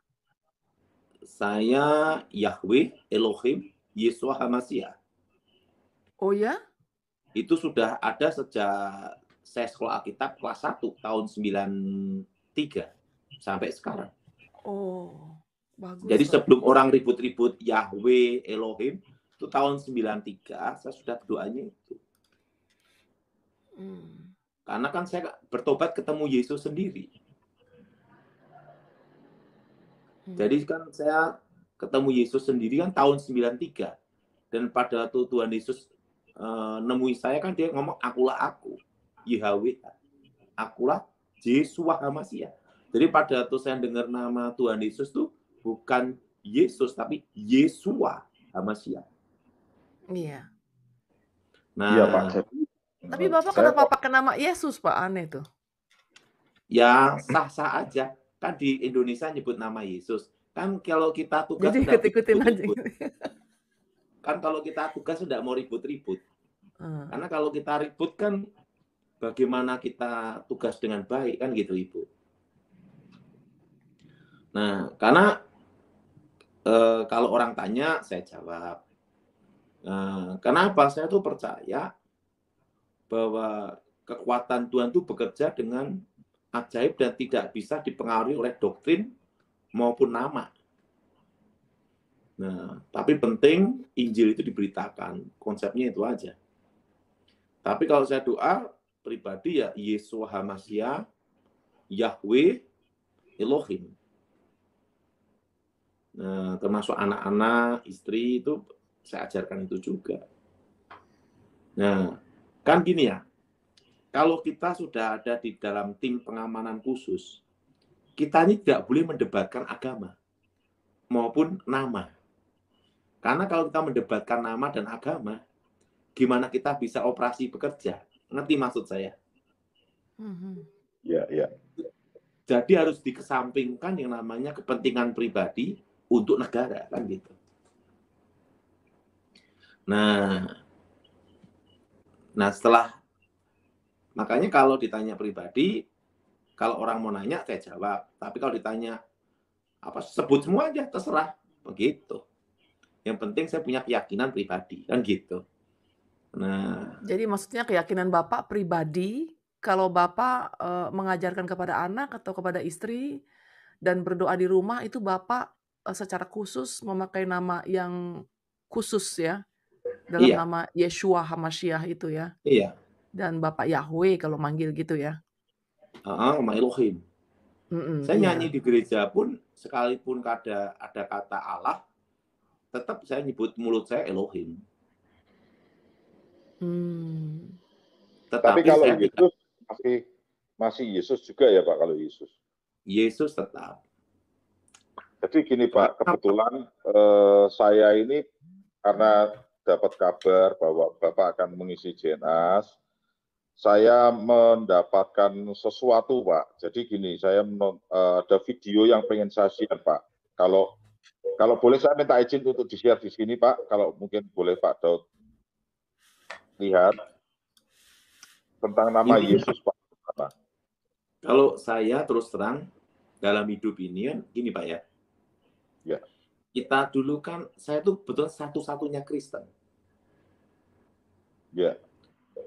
Speaker 3: Saya Yahweh, Elohim, Yeshua HaMashiach.
Speaker 2: Oh ya?
Speaker 3: Itu sudah ada sejak saya sekolah Alkitab kelas 1 tahun 93 sampai sekarang.
Speaker 2: Oh, bagus.
Speaker 3: Jadi sebelum orang ribut-ribut Yahweh, Elohim, itu tahun 93 saya sudah berdoanya itu. Karena kan saya bertobat ketemu Yesus sendiri. Jadi kan saya ketemu Yesus sendiri kan tahun 93. Dan pada waktu Tuhan Yesus nemui saya kan dia ngomong akulah aku. Yahweh, akulah Yeshua HaMashiach. Jadi pada waktu saya dengar nama Tuhan Yesus tuh bukan Yesus tapi Yeshua HaMashiach.
Speaker 2: Iya.
Speaker 3: Nah,
Speaker 4: iya, Pak.
Speaker 2: Tapi Bapak kenapa pakai nama Yesus, Pak? Aneh tuh.
Speaker 3: Ya sah-sah aja. Kan di Indonesia nyebut nama Yesus. Kan kalau kita tugas
Speaker 2: jadi ikut-ikutin aja.
Speaker 3: Kan kalau kita tugas sudah mau ribut-ribut. Karena kalau kita ribut kan bagaimana kita tugas dengan baik kan gitu Ibu. Nah, karena kalau orang tanya, saya jawab. Kenapa? Saya tuh percaya bahwa kekuatan Tuhan itu bekerja dengan ajaib dan tidak bisa dipengaruhi oleh doktrin maupun nama. Nah, tapi penting Injil itu diberitakan. Konsepnya itu aja. Tapi kalau saya doa pribadi ya Yeshua HaMashiach, Yahweh, Elohim. Nah, termasuk anak-anak, istri itu saya ajarkan itu juga. Nah, kan gini ya, kalau kita sudah ada di dalam tim pengamanan khusus, kita ini tidak boleh mendebatkan agama maupun nama. Karena kalau kita mendebatkan nama dan agama, gimana kita bisa operasi bekerja? Ngerti maksud saya?
Speaker 4: Ya, ya.
Speaker 3: Jadi harus dikesampingkan yang namanya kepentingan pribadi untuk negara, kan gitu. Nah setelah, makanya kalau ditanya pribadi, kalau orang mau nanya saya jawab. Tapi kalau ditanya apa, sebut semua aja, terserah, begitu. Yang penting saya punya keyakinan pribadi, kan gitu. Nah,
Speaker 2: Jadi maksudnya keyakinan Bapak pribadi, kalau Bapak mengajarkan kepada anak atau kepada istri dan berdoa di rumah itu Bapak secara khusus memakai nama yang khusus ya, dalam
Speaker 3: iya,
Speaker 2: nama Yeshua HaMashiach itu ya,
Speaker 3: iya,
Speaker 2: dan Bapak Yahweh kalau manggil gitu ya.
Speaker 3: sama Elohim. Saya
Speaker 2: Iya.
Speaker 3: nyanyi di gereja pun, sekalipun ada kata Allah, tetap saya nyebut mulut saya Elohim.
Speaker 4: Tapi
Speaker 3: Tetapi
Speaker 4: kalau
Speaker 3: saya tidak,
Speaker 4: Yesus masih Yesus juga ya Pak, kalau Yesus.
Speaker 3: Yesus tetap.
Speaker 4: Jadi gini Pak, kebetulan saya ini karena dapat kabar bahwa Bapak akan mengisi JNAS, saya mendapatkan sesuatu Pak. Jadi gini, saya ada video yang pengen saya share Pak. Kalau boleh saya minta izin untuk di-share di sini Pak, kalau mungkin boleh Pak Daud lihat tentang nama Yesus Pak.
Speaker 3: Kalau saya terus terang dalam hidup ini kan gini Pak ya.
Speaker 4: Ya.
Speaker 3: Kita dulu kan, saya tuh betul satu-satunya Kristen.
Speaker 4: Ya.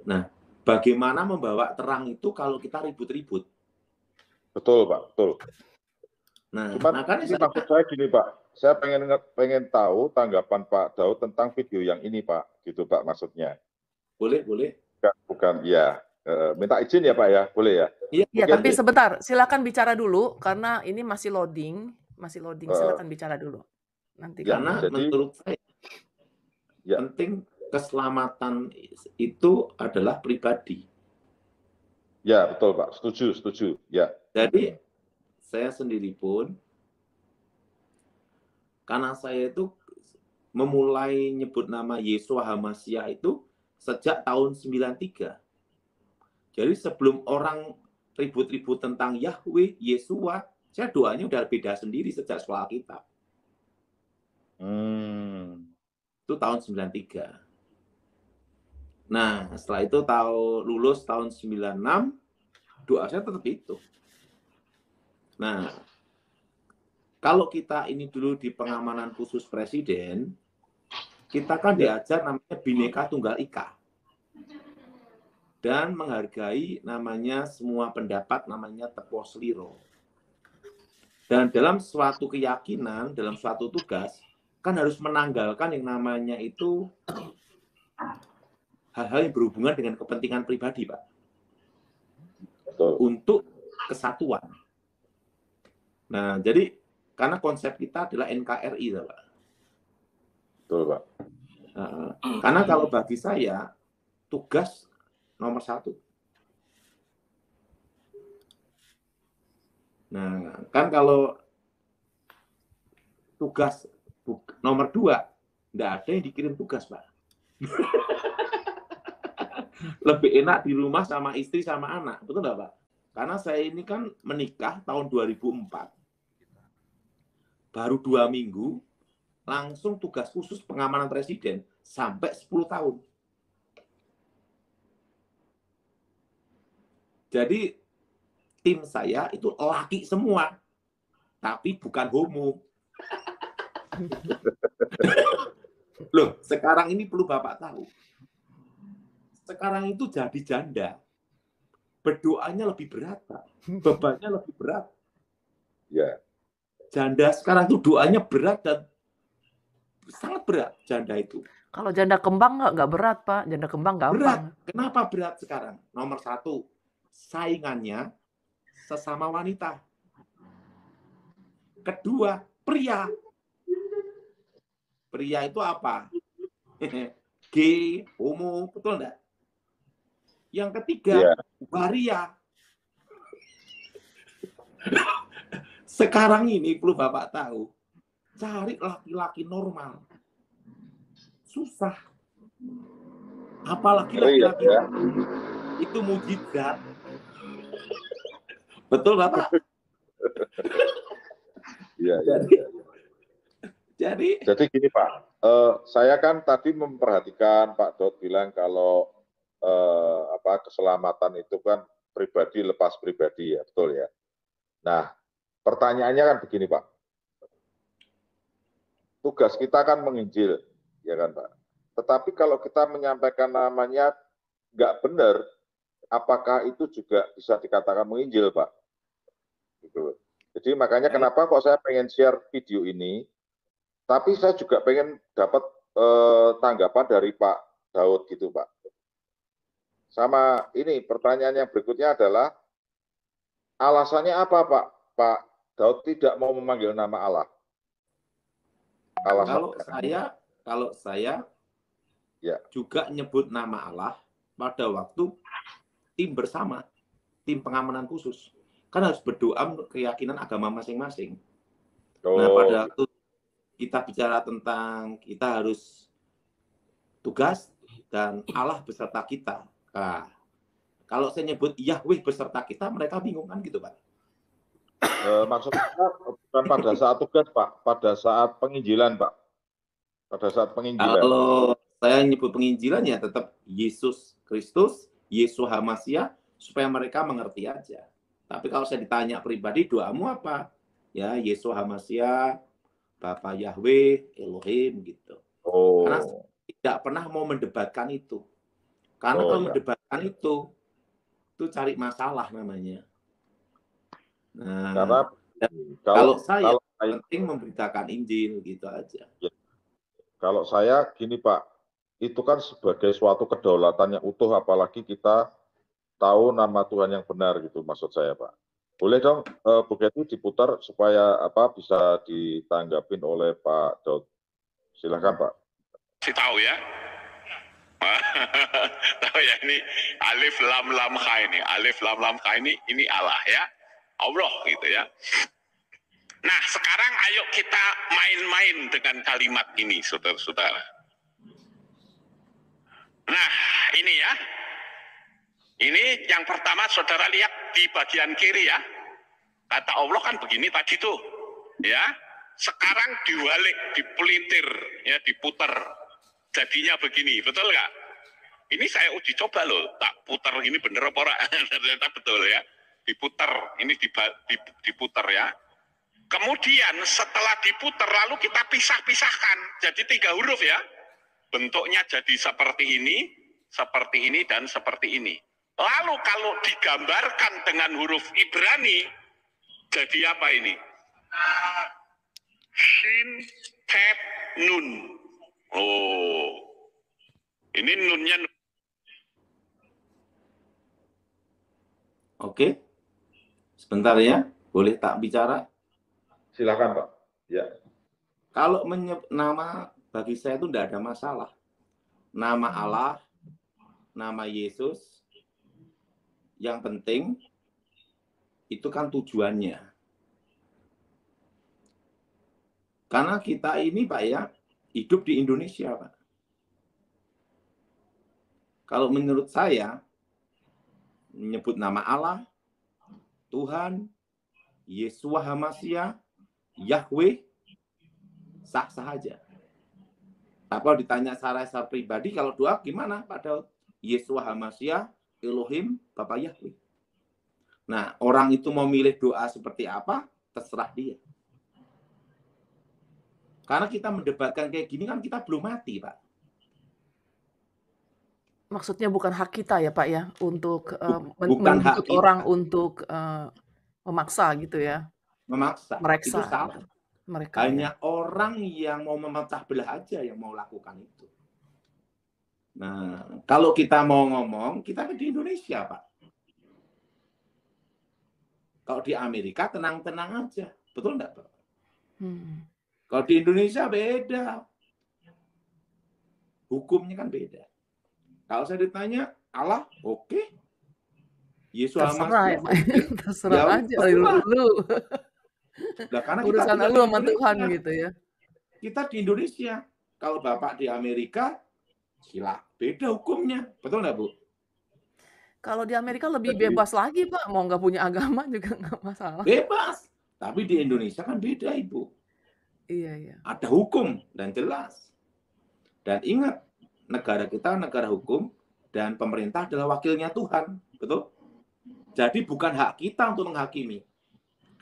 Speaker 3: Nah, bagaimana membawa terang itu kalau kita ribut-ribut?
Speaker 4: Betul Pak, betul.
Speaker 3: Nah,
Speaker 4: Cuman
Speaker 3: makanya
Speaker 4: ini maksud saya gini Pak, saya pengen tahu tanggapan Pak Daud tentang video yang ini Pak, gitu Pak maksudnya.
Speaker 3: boleh.
Speaker 4: Bukan, ya. Minta izin ya Pak ya, boleh ya?
Speaker 2: Iya, tapi sebentar, silakan bicara dulu karena ini masih loading. Silakan bicara dulu. Nanti
Speaker 3: karena menurut saya penting keselamatan itu adalah pribadi.
Speaker 4: Ya, betul Pak. Setuju. Ya.
Speaker 3: Jadi saya sendiri pun, karena saya itu memulai nyebut nama Yeshua HaMashiach itu sejak tahun 93. Jadi sebelum orang ribut-ribut tentang Yahweh, Yeshua, saya doanya udah beda sendiri sejak sekolah kitab. Itu tahun 93. Nah, setelah itu lulus tahun 96, doa saya tetap itu. Nah, kalau kita ini dulu di pengamanan khusus presiden, kita kan diajar namanya Bhinneka Tunggal Ika. Dan menghargai namanya semua pendapat, namanya tepos liro. Dan dalam suatu keyakinan, dalam suatu tugas, kan harus menanggalkan yang namanya itu hal-hal yang berhubungan dengan kepentingan pribadi, Pak.
Speaker 4: Betul.
Speaker 3: Untuk kesatuan. Nah, jadi karena konsep kita adalah NKRI, Pak.
Speaker 4: Betul, Pak.
Speaker 3: Karena kalau bagi saya, tugas nomor 1. Nah, kan kalau tugas nomor 2, enggak ada yang dikirim tugas, Pak. Lebih enak di rumah sama istri sama anak, betul nggak, Pak? Karena saya ini kan menikah tahun 2004. Baru 2 minggu, langsung tugas khusus pengamanan presiden sampai 10 tahun. Jadi tim saya itu laki semua. tapi bukan homo. Loh, sekarang ini perlu Bapak tahu. Sekarang itu jadi janda. Berdoanya lebih berat, Pak. Bebannya lebih berat.
Speaker 4: Ya.
Speaker 3: Janda sekarang itu doanya berat dan sangat berat janda itu.
Speaker 2: Kalau janda kembang nggak berat, Pak. Janda kembang gampang.
Speaker 3: Berat. Kenapa berat sekarang? Nomor 1, saingannya sesama wanita. Kedua, pria. Pria itu apa? Gay, homo, betul enggak? Yang ketiga, waria. Sekarang ini perlu Bapak tahu, cari laki-laki normal. Susah. Apalagi laki-laki itu mujizat. Betul, Bapak?
Speaker 4: Iya.
Speaker 3: Jadi
Speaker 4: gini, Pak. Saya kan tadi memperhatikan Pak Daud bilang kalau keselamatan itu kan pribadi lepas pribadi, ya, betul ya. Nah, pertanyaannya kan begini, Pak. Tugas kita kan menginjil, ya kan, Pak. Tetapi kalau kita menyampaikan namanya nggak benar, apakah itu juga bisa dikatakan menginjil, Pak? Gitu. Jadi makanya kenapa kok saya pengen share video ini, tapi saya juga pengen dapat tanggapan dari Pak Daud gitu, Pak. Sama ini pertanyaan yang berikutnya adalah alasannya apa, Pak? Pak Daud tidak mau memanggil nama Allah.
Speaker 3: Kalau saya ya juga nyebut nama Allah pada waktu tim bersama, tim pengamanan khusus. Kan harus berdoa menurut keyakinan agama masing-masing. Nah, pada waktu kita bicara tentang kita harus tugas dan Allah beserta kita. Nah, kalau saya nyebut Yahweh beserta kita, mereka bingung kan gitu, Pak?
Speaker 4: Maksudnya bukan pada saat tugas, Pak, pada saat penginjilan, Pak. Pada saat penginjilan.
Speaker 3: Kalau saya nyebut penginjilan ya tetap Yesus Kristus, Yeshua HaMashiach, supaya mereka mengerti aja. Tapi kalau saya ditanya pribadi, doamu apa? Ya, Yeshua HaMashiach, Bapa Yahweh, Elohim gitu. Karena saya tidak pernah mau mendebatkan itu. Karena kalau mendebatkan itu cari masalah namanya. Nah,
Speaker 4: karena
Speaker 3: kalau saya penting memberitakan Injil gitu aja.
Speaker 4: Kalau saya gini, Pak, itu kan sebagai suatu kedaulatan yang utuh, apalagi kita tahu nama Tuhan yang benar gitu, maksud saya, Pak. Boleh dong Bu Kety diputar supaya bisa ditanggapin oleh Pak Daud. Silakan, Pak.
Speaker 6: Tahu ya. Tahu ya, ini alif lam lam kha ini. Alif lam lam kha ini Allah ya. Allah gitu ya. Nah, sekarang ayo kita main-main dengan kalimat ini, saudara-saudara. Nah, ini ya. Ini yang pertama, saudara lihat di bagian kiri ya. Kata Allah kan begini tadi tuh. Ya. Sekarang diwalik, dipelintir, ya, diputer. Jadinya begini, betul nggak? Ini saya uji coba loh, tak putar ini bener apa ora? Ternyata betul ya, diputar, ini diputar ya. Kemudian setelah diputar lalu kita pisah-pisahkan, jadi 3 huruf ya. Bentuknya jadi seperti ini dan seperti ini. Lalu kalau digambarkan dengan huruf Ibrani, jadi apa ini? Shin, Tet, Nun. Oh, ini nunnya.
Speaker 3: Oke, sebentar ya, boleh tak bicara?
Speaker 4: Silakan, Pak. Ya.
Speaker 3: Kalau menyebut nama bagi saya itu tidak ada masalah. Nama Allah, nama Yesus, yang penting itu kan tujuannya. Karena kita ini, Pak ya, hidup di Indonesia, Pak. Kalau menurut saya, menyebut nama Allah, Tuhan, Yeshua HaMashiach, Yahweh, sah-sah aja. Tapi kalau ditanya secara pribadi, kalau doa gimana, Pak Daud? Yeshua HaMashiach, Elohim, Bapa Yahweh. Nah, orang itu mau milih doa seperti apa, terserah dia. Karena kita mendebatkan kayak gini kan kita belum mati, Pak.
Speaker 2: Maksudnya bukan hak kita ya Pak ya, untuk
Speaker 3: Bukan hak
Speaker 2: menuntut
Speaker 3: kita.
Speaker 2: orang untuk memaksa gitu ya,
Speaker 3: Memaksa. Itu
Speaker 2: mereksa
Speaker 3: salah.
Speaker 2: mereka ya.
Speaker 3: Hanya orang yang mau memecah belah aja yang mau lakukan itu. Nah, kalau kita mau ngomong, kita di Indonesia, Pak. Kalau di Amerika tenang-tenang aja. Betul enggak, Pak? Kalau di Indonesia beda. Hukumnya kan beda. Kalau saya ditanya, Allah, oke. Yesus
Speaker 2: Terserah ya, Pak. Terserah
Speaker 3: Ya,
Speaker 2: aja
Speaker 3: terserah.
Speaker 2: lu.
Speaker 3: Nah, karena
Speaker 2: Urusan
Speaker 3: kita
Speaker 2: lu sama Tuhan gitu ya.
Speaker 3: Kita di Indonesia. Kalau Bapak di Amerika, beda hukumnya. Betul nggak, Bu?
Speaker 2: Kalau di Amerika lebih bebas lagi, Pak. Mau nggak punya agama juga nggak masalah.
Speaker 3: Bebas. Tapi di Indonesia kan beda, Ibu.
Speaker 2: Iya.
Speaker 3: Ada hukum dan jelas. Dan ingat, negara kita negara hukum dan pemerintah adalah wakilnya Tuhan. Betul? Jadi bukan hak kita untuk menghakimi.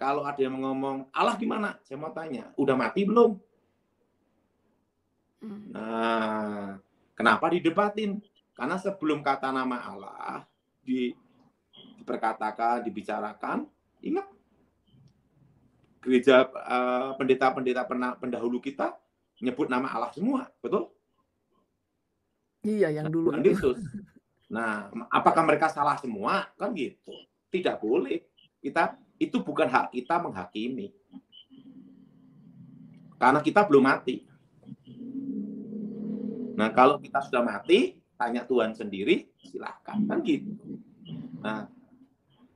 Speaker 3: Kalau ada yang ngomong, Allah gimana? Saya mau tanya, udah mati belum? Nah, kenapa didebatin? Karena sebelum kata nama Allah diperkatakan, dibicarakan, ingat gereja pendeta-pendeta pendahulu kita nyebut nama Allah semua, betul?
Speaker 2: Iya, yang dulu
Speaker 3: Tuhan
Speaker 2: itu.
Speaker 3: Yesus. Nah, apakah mereka salah semua? Kan gitu. Tidak boleh. Itu bukan hak kita menghakimi. Karena kita belum mati. Nah, kalau kita sudah mati, tanya Tuhan sendiri, silahkan. Kan gitu. Nah,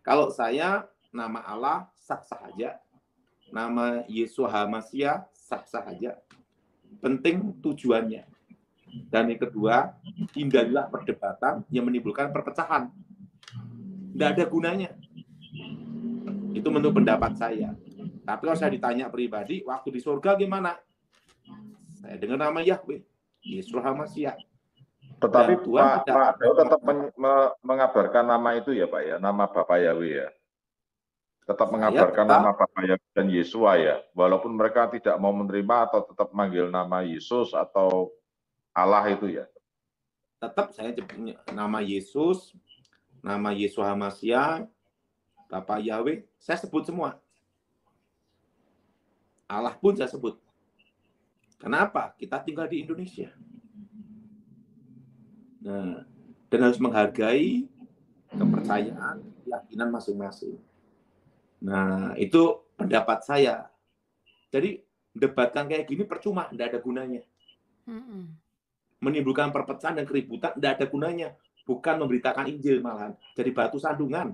Speaker 3: kalau saya, nama Allah sah-sah aja. Nama Yesus HaMasiah sah-sah aja. Penting tujuannya. Dan yang kedua, hindarilah perdebatan yang menimbulkan perpecahan. Tidak ada gunanya. Itu menurut pendapat saya. Tapi kalau saya ditanya pribadi, waktu di surga gimana? Saya dengar nama Yahweh, Yesus HaMasiah.
Speaker 4: Tetapi Pak Daud tetap mengabarkan nama itu ya Pak ya, nama Bapak Yahweh ya. Tetap mengabarkan nama Bapak Yahweh dan Yesua ya. Walaupun mereka tidak mau menerima atau tetap manggil nama Yesus atau Allah itu ya.
Speaker 3: Tetap saya sebutnya nama Yesus, nama Yesus HaMasiah, Bapak Yahweh, saya sebut semua. Allah pun saya sebut. Kenapa? Kita tinggal di Indonesia. Nah, dan harus menghargai kepercayaan, keyakinan masing-masing. Nah, itu pendapat saya. Jadi, debatkan kayak gini percuma, tidak ada gunanya. Menimbulkan perpecahan dan keributan, tidak ada gunanya. Bukan memberitakan Injil malahan. Jadi batu sandungan.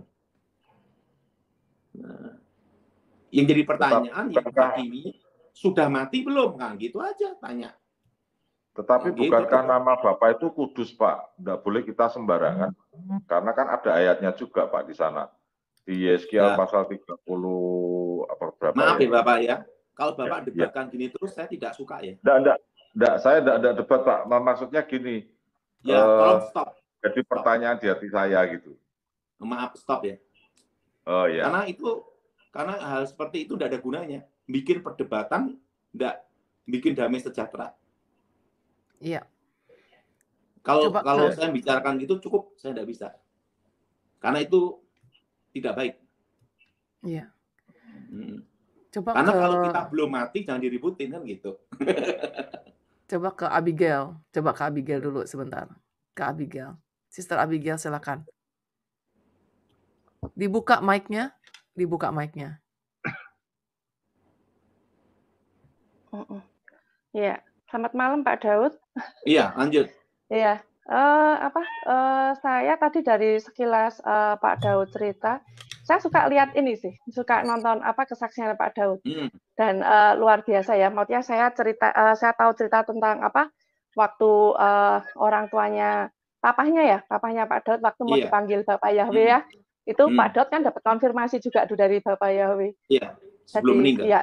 Speaker 3: Nah, yang jadi pertanyaan, yang hakimi, sudah mati belum? Kan gitu aja tanya.
Speaker 4: Tetapi bukankah nama Bapak itu kudus, Pak? Tidak boleh kita sembarangan. Karena kan ada ayatnya juga, Pak, di sana. Di Yeskiel pasal 30 apa berapa?
Speaker 3: Maaf ya, Bapak ya. Kalau Bapak debatkan gini terus, saya tidak suka ya.
Speaker 4: Enggak, saya tidak debat, Pak. Maksudnya gini.
Speaker 3: Ya, tolong stop.
Speaker 4: Jadi pertanyaan di hati saya gitu.
Speaker 3: Maaf, stop ya.
Speaker 4: Oh ya.
Speaker 3: Karena hal seperti itu tidak ada gunanya. Bikin perdebatan, tidak bikin damai sejahtera.
Speaker 2: Iya.
Speaker 3: Kalau saya bicarakan gitu cukup, saya tidak bisa. Karena itu tidak baik.
Speaker 2: Iya.
Speaker 3: Karena kalau kita belum mati, jangan diributin kan gitu.
Speaker 2: Coba ke Abigail dulu sebentar. Ke Abigail. Sister Abigail, silakan. Dibuka mic-nya.
Speaker 7: Iya, selamat malam Pak Daud.
Speaker 3: Iya, lanjut.
Speaker 7: Iya, saya tadi dari sekilas Pak Daud cerita, saya suka lihat ini sih, suka nonton kesaksian Pak Daud. Dan luar biasa ya, maksudnya saya tahu cerita tentang waktu orang tuanya papahnya Pak Daud waktu mau dipanggil Bapak Yahweh ya. Itu Pak Daud kan dapat konfirmasi juga dari Bapak Yahweh.
Speaker 3: Iya, sebelum meninggal.
Speaker 7: Iya,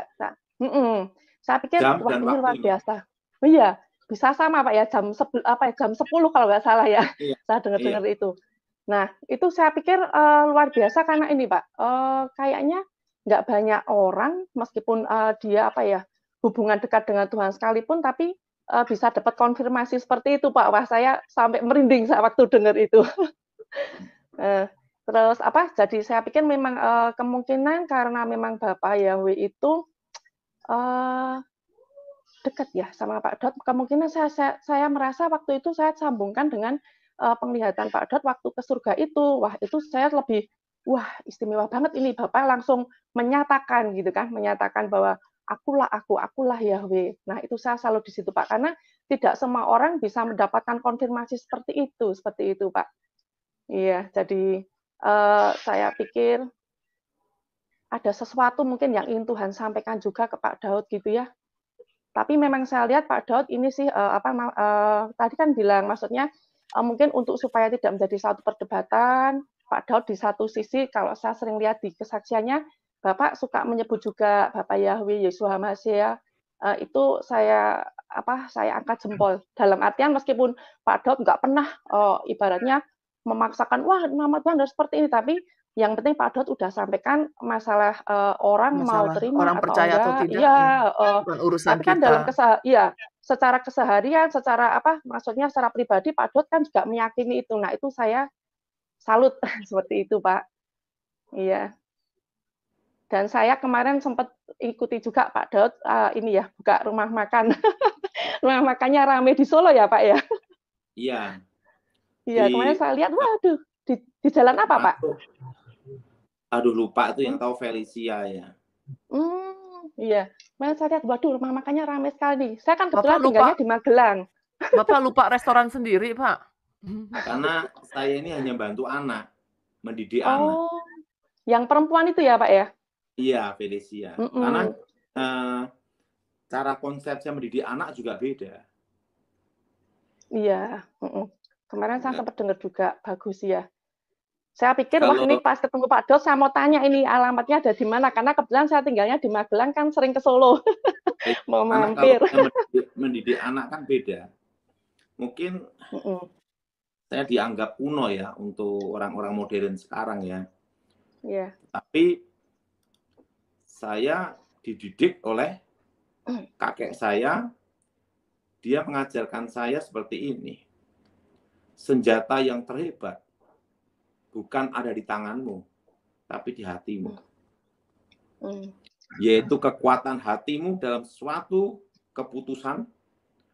Speaker 7: saya pikir wah ini luar biasa. Iya, bisa sama Pak ya jam 10 kalau nggak salah ya. Iya, saya dengar itu. Nah, itu saya pikir luar biasa karena ini Pak, kayaknya nggak banyak orang meskipun dia hubungan dekat dengan Tuhan sekalipun, tapi bisa dapat konfirmasi seperti itu, Pak. Wah, saya sampai merinding saat waktu dengar itu. Terus jadi saya pikir memang kemungkinan karena memang Bapak Yahweh itu dekat ya sama Pak Daud, kemungkinan saya merasa waktu itu saya sambungkan dengan penglihatan Pak Daud waktu ke surga itu. Wah, itu saya lebih, wah istimewa banget ini, Bapak langsung menyatakan gitu kan, menyatakan bahwa akulah Yahweh. Nah, itu saya selalu di situ, Pak, karena tidak semua orang bisa mendapatkan konfirmasi seperti itu, Pak. Iya, jadi saya pikir ada sesuatu mungkin yang ingin Tuhan sampaikan juga ke Pak Daud gitu ya. Tapi memang saya lihat Pak Daud ini sih tadi kan bilang maksudnya mungkin untuk supaya tidak menjadi satu perdebatan, Pak Daud di satu sisi kalau saya sering lihat di kesaksiannya Bapak suka menyebut juga Bapak Yahweh Yeshua HaMashiach, itu saya angkat jempol. Dalam artian meskipun Pak Daud nggak pernah ibaratnya memaksakan, wah nama Tuhan harus seperti ini, tapi yang penting Pak Daud udah sampaikan masalah orang mau terima
Speaker 2: orang
Speaker 7: atau
Speaker 2: percaya
Speaker 7: enggak.
Speaker 2: atau tidak,
Speaker 7: Iya,
Speaker 2: bukan urusan
Speaker 7: tapi kan
Speaker 2: kita.
Speaker 7: dalam secara keseharian, secara maksudnya secara pribadi Pak Daud kan juga meyakini itu. Nah, itu saya salut seperti itu, Pak. Iya. Dan saya kemarin sempat ikuti juga Pak Daud ini ya, buka rumah makan. Rumah makannya rame di Solo ya, Pak ya?
Speaker 3: Iya.
Speaker 7: Iya, kemarin saya lihat, waduh, di jalan apa, Pak?
Speaker 3: Aduh, lupa itu yang tahu Felicia ya.
Speaker 7: Iya. Kemarin saya lihat, waduh, rumah makannya rame sekali. Saya kan kebetulan tinggalnya di Magelang.
Speaker 2: Bapak lupa restoran sendiri, Pak?
Speaker 3: Karena saya ini hanya bantu anak, mendidik anak.
Speaker 7: Oh, yang perempuan itu ya, Pak ya?
Speaker 3: Iya, Felicia. Karena cara konsep saya mendidik anak juga beda.
Speaker 7: Iya. Kemarin saya sempat dengar juga, bagus ya. Saya pikir, wah ini pas ketemu Pak Daud, saya mau tanya ini alamatnya ada di mana, karena kebetulan saya tinggalnya di Magelang, kan sering ke Solo. Mau mampir.
Speaker 3: Kalau mendidik anak kan beda. Mungkin saya dianggap kuno ya untuk orang-orang modern sekarang ya.
Speaker 7: Iya.
Speaker 3: Tapi saya dididik oleh kakek saya, dia mengajarkan saya seperti ini. Senjata yang terhebat bukan ada di tanganmu, tapi di hatimu. Yaitu kekuatan hatimu dalam suatu keputusan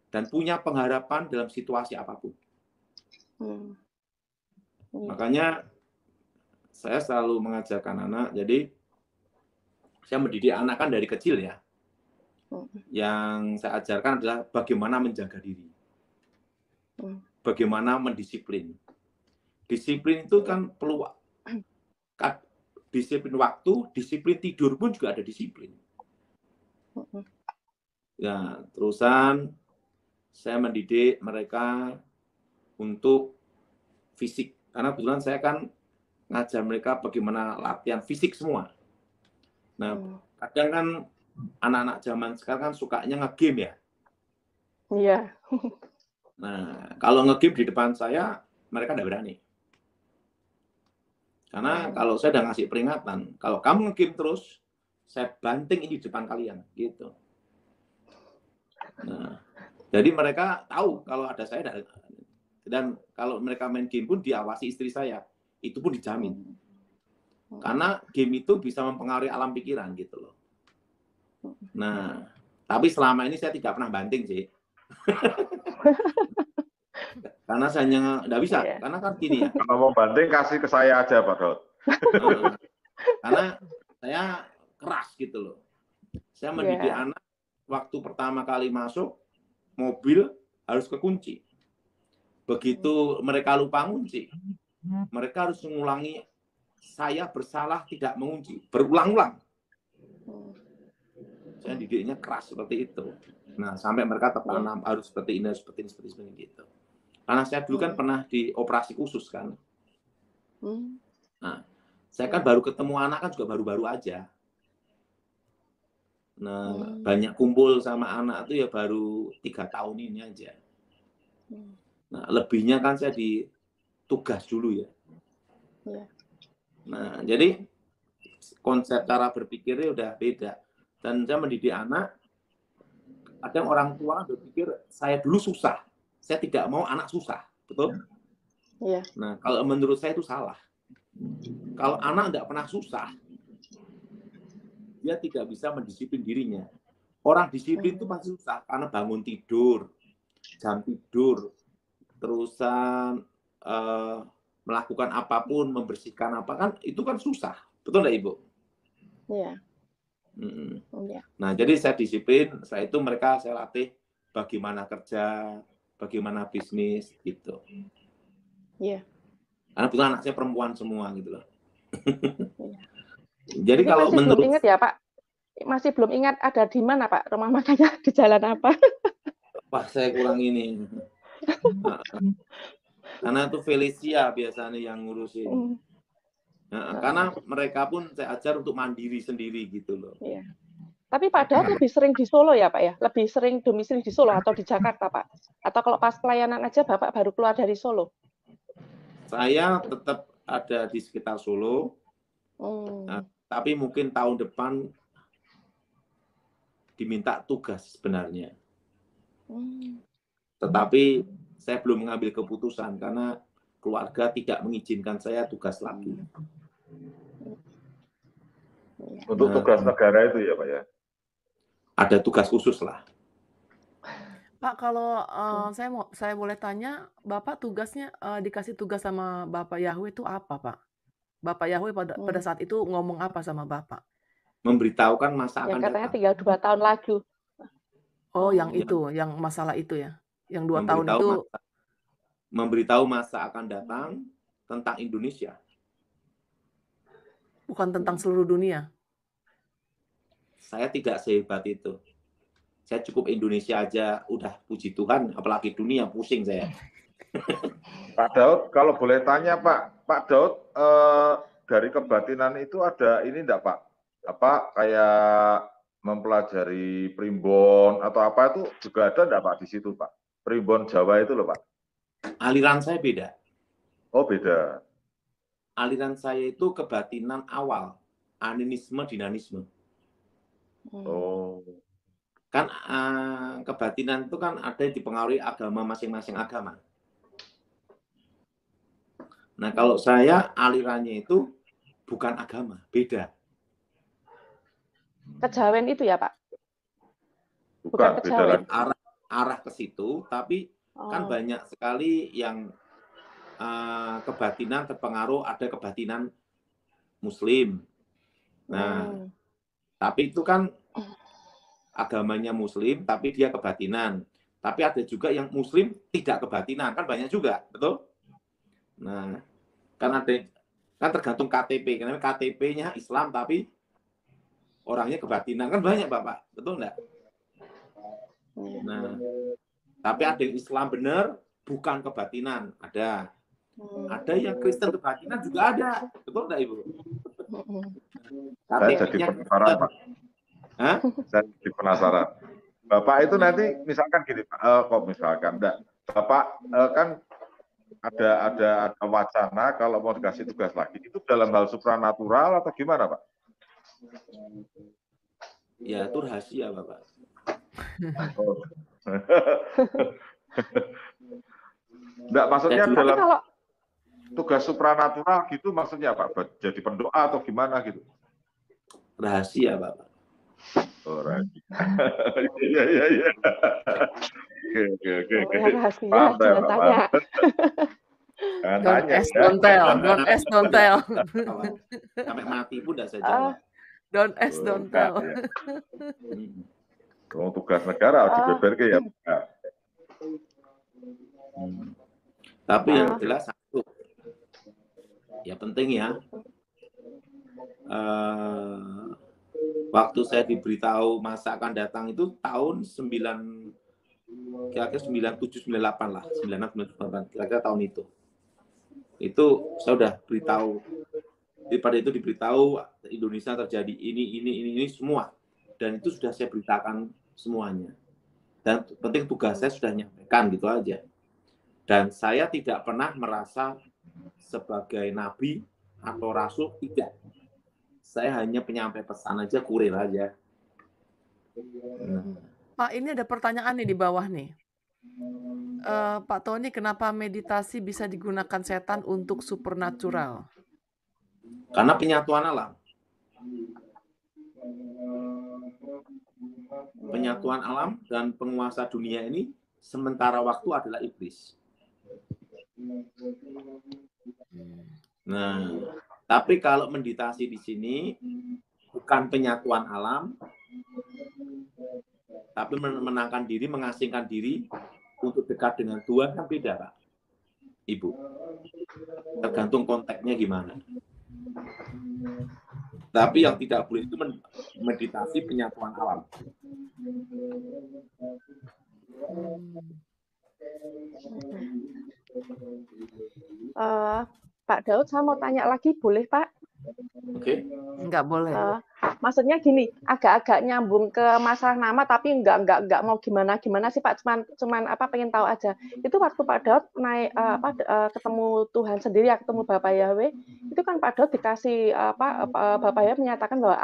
Speaker 3: dan punya pengharapan dalam situasi apapun. Makanya saya selalu mengajarkan anak, jadi saya mendidik anak kan dari kecil ya. Yang saya ajarkan adalah bagaimana menjaga diri. Bagaimana mendisiplin. Disiplin itu kan perlu disiplin waktu, disiplin tidur pun juga ada disiplin. Ya, terusan saya mendidik mereka untuk fisik. Karena kebetulan saya kan ngajar mereka bagaimana latihan fisik semua. Nah, kadang kan anak-anak zaman sekarang kan sukanya nge-game ya.
Speaker 7: Iya.
Speaker 3: Nah, kalau nge-game di depan saya, mereka tidak berani. Karena kalau saya udah ngasih peringatan, kalau kamu nge-game terus, saya banting ini di depan kalian, gitu. Nah, jadi mereka tahu kalau ada saya, dan kalau mereka main game pun diawasi istri saya, itu pun dijamin. Karena game itu bisa mempengaruhi alam pikiran gitu loh. Nah, tapi selama ini saya tidak pernah banting sih. Karena saya nggak bisa, karena kan gini ya.
Speaker 4: Kalau mau banting kasih ke saya aja Pak Daud.
Speaker 3: Karena saya keras gitu loh. Saya mendidik anak, waktu pertama kali masuk, mobil harus kekunci. Begitu mereka lupa ngunci, mereka harus mengulangi, saya bersalah tidak mengunci, berulang-ulang. Saya didiknya keras seperti itu. Nah, sampai mereka tertanam harus seperti ini, seperti ini gitu. Karena saya dulu kan pernah di operasi khusus kan. Nah, saya kan baru ketemu anak kan juga baru-baru aja. Nah, banyak kumpul sama anak itu ya baru 3 tahun ini aja. Nah, lebihnya kan saya di tugas dulu ya. Nah, jadi konsep cara berpikirnya udah beda. Dan saya mendidik anak, kadang orang tua berpikir saya dulu susah, saya tidak mau anak susah, betul?
Speaker 7: Iya.
Speaker 3: Nah, kalau menurut saya itu salah. Kalau anak tidak pernah susah, dia tidak bisa mendisiplin dirinya. Orang disiplin itu pasti susah karena bangun tidur, jam tidur, terusan melakukan apapun, membersihkan apa kan itu kan susah, betul nggak Ibu?
Speaker 7: Iya.
Speaker 3: Nah, jadi saya disiplin, setelah itu mereka saya latih bagaimana kerja, bagaimana bisnis gitu.
Speaker 7: Iya.
Speaker 3: Karena betul anak saya perempuan semua gitu loh.
Speaker 7: Iya.
Speaker 3: Jadi
Speaker 7: Ini
Speaker 3: kalau
Speaker 7: masih
Speaker 3: menurut
Speaker 7: belum ingat ya Pak? Masih belum ingat ada di mana Pak? Rumah makannya di jalan apa?
Speaker 3: Wah, saya kurang ini. Karena itu Felicia biasanya yang ngurusin. Karena mereka pun saya ajar untuk mandiri sendiri gitu loh.
Speaker 7: Iya. Tapi Pak Daud lebih sering di Solo ya Pak ya? Lebih sering domisili di Solo atau di Jakarta Pak? Atau kalau pas pelayanan aja Bapak baru keluar dari Solo?
Speaker 3: Saya tetap ada di sekitar Solo. Tapi mungkin tahun depan diminta tugas sebenarnya. Tetapi saya belum mengambil keputusan karena keluarga tidak mengizinkan saya tugas lagi.
Speaker 4: Untuk tugas negara itu ya Pak ya?
Speaker 3: Ada tugas khusus lah.
Speaker 2: Pak, kalau saya boleh tanya, Bapak tugasnya dikasih tugas sama Bapak Yahweh itu apa, Pak? Bapak Yahweh pada saat itu ngomong apa sama Bapak?
Speaker 3: Memberitahukan masa akan
Speaker 7: katanya
Speaker 3: datang.
Speaker 7: tinggal 2 tahun lagi.
Speaker 2: Oh, yang itu, yang masalah itu ya? Yang 2 tahun itu?
Speaker 3: Memberitahu masa akan datang tentang Indonesia.
Speaker 2: Bukan tentang seluruh dunia?
Speaker 3: Saya tidak sehebat itu. Saya cukup Indonesia aja, udah puji Tuhan, apalagi dunia, pusing saya.
Speaker 4: Pak Daud, kalau boleh tanya Pak Daud, dari kebatinan itu ada ini enggak Pak? Apa kayak mempelajari primbon atau apa itu juga ada enggak Pak di situ Pak? Primbon Jawa itu loh Pak.
Speaker 3: Aliran saya beda.
Speaker 4: Oh beda.
Speaker 3: Aliran saya itu kebatinan awal, animisme, dinanisme.
Speaker 4: Oh.
Speaker 3: Kan kebatinan itu kan ada yang dipengaruhi agama masing-masing agama. Nah, kalau saya alirannya itu bukan agama, beda.
Speaker 7: Kejawen itu ya, Pak?
Speaker 4: Bukan kejawen.
Speaker 3: Arah ke situ, tapi kan banyak sekali yang kebatinan terpengaruh, ada kebatinan Muslim. Nah, tapi itu kan agamanya Muslim, tapi dia kebatinan. Tapi ada juga yang Muslim tidak kebatinan, kan banyak juga, betul? Nah, kan tergantung KTP, karena KTP-nya Islam tapi orangnya kebatinan, kan banyak Bapak, betul enggak? Nah, tapi ada yang Islam benar, bukan kebatinan, ada. Ada yang Kristen kebatinan juga ada, betul enggak Ibu?
Speaker 4: Saya jadi penasaran Pak.
Speaker 3: Hah?
Speaker 4: Saya jadi penasaran. Bapak itu nanti misalkan gini, kok misalkan enggak, Bapak kan ada wacana kalau mau dikasih tugas lagi itu dalam hal supranatural atau gimana Pak?
Speaker 3: Ya itu rahasia Bapak.
Speaker 4: Oh. Enggak, maksudnya dalam
Speaker 7: kalau
Speaker 4: tugas supranatural gitu maksudnya Pak? Jadi pendoa atau gimana gitu?
Speaker 3: Rahasia Bapak.
Speaker 4: Oh, rahasia. Iya. Oke.
Speaker 7: Rahasia, jangan tanya.
Speaker 2: Don't tell.
Speaker 3: Sampai mati pun tidak saya jawab.
Speaker 2: Don't tell.
Speaker 4: Kalau tugas negara harus dibeberke ya.
Speaker 3: Tapi yang jelas satu, ya penting ya. Waktu saya diberitahu masa akan datang itu tahun 97-98 lah, 96-98, kira-kira tahun itu. Itu saya udah beritahu. Daripada itu diberitahu Indonesia terjadi ini semua, dan itu sudah saya beritakan semuanya. Dan penting tugas saya sudah nyampaikan gitu aja. Dan saya tidak pernah merasa sebagai nabi atau rasul, tidak. Saya hanya penyampai pesan aja, kurir aja.
Speaker 2: Pak, ini ada pertanyaan nih di bawah nih. Pak Tony, kenapa meditasi bisa digunakan setan untuk supernatural?
Speaker 3: Karena penyatuan alam. Penyatuan alam dan penguasa dunia ini sementara waktu adalah iblis. Nah, tapi kalau meditasi di sini bukan penyatuan alam, tapi menenangkan diri, mengasingkan diri untuk dekat dengan Tuhan kan beda, Pak. Ibu. Tergantung konteksnya gimana. Tapi yang tidak boleh itu meditasi penyatuan alam.
Speaker 7: Pak Daud, saya mau tanya lagi, boleh Pak?
Speaker 3: Oke.
Speaker 2: Enggak boleh.
Speaker 7: Maksudnya gini, agak-agak nyambung ke masalah nama, tapi enggak mau gimana sih Pak? Cuman pengen tahu aja. Itu waktu Pak Daud naik ketemu Tuhan sendiri, ketemu Bapak Yahweh, itu kan Pak Daud dikasih Bapak Yahweh menyatakan bahwa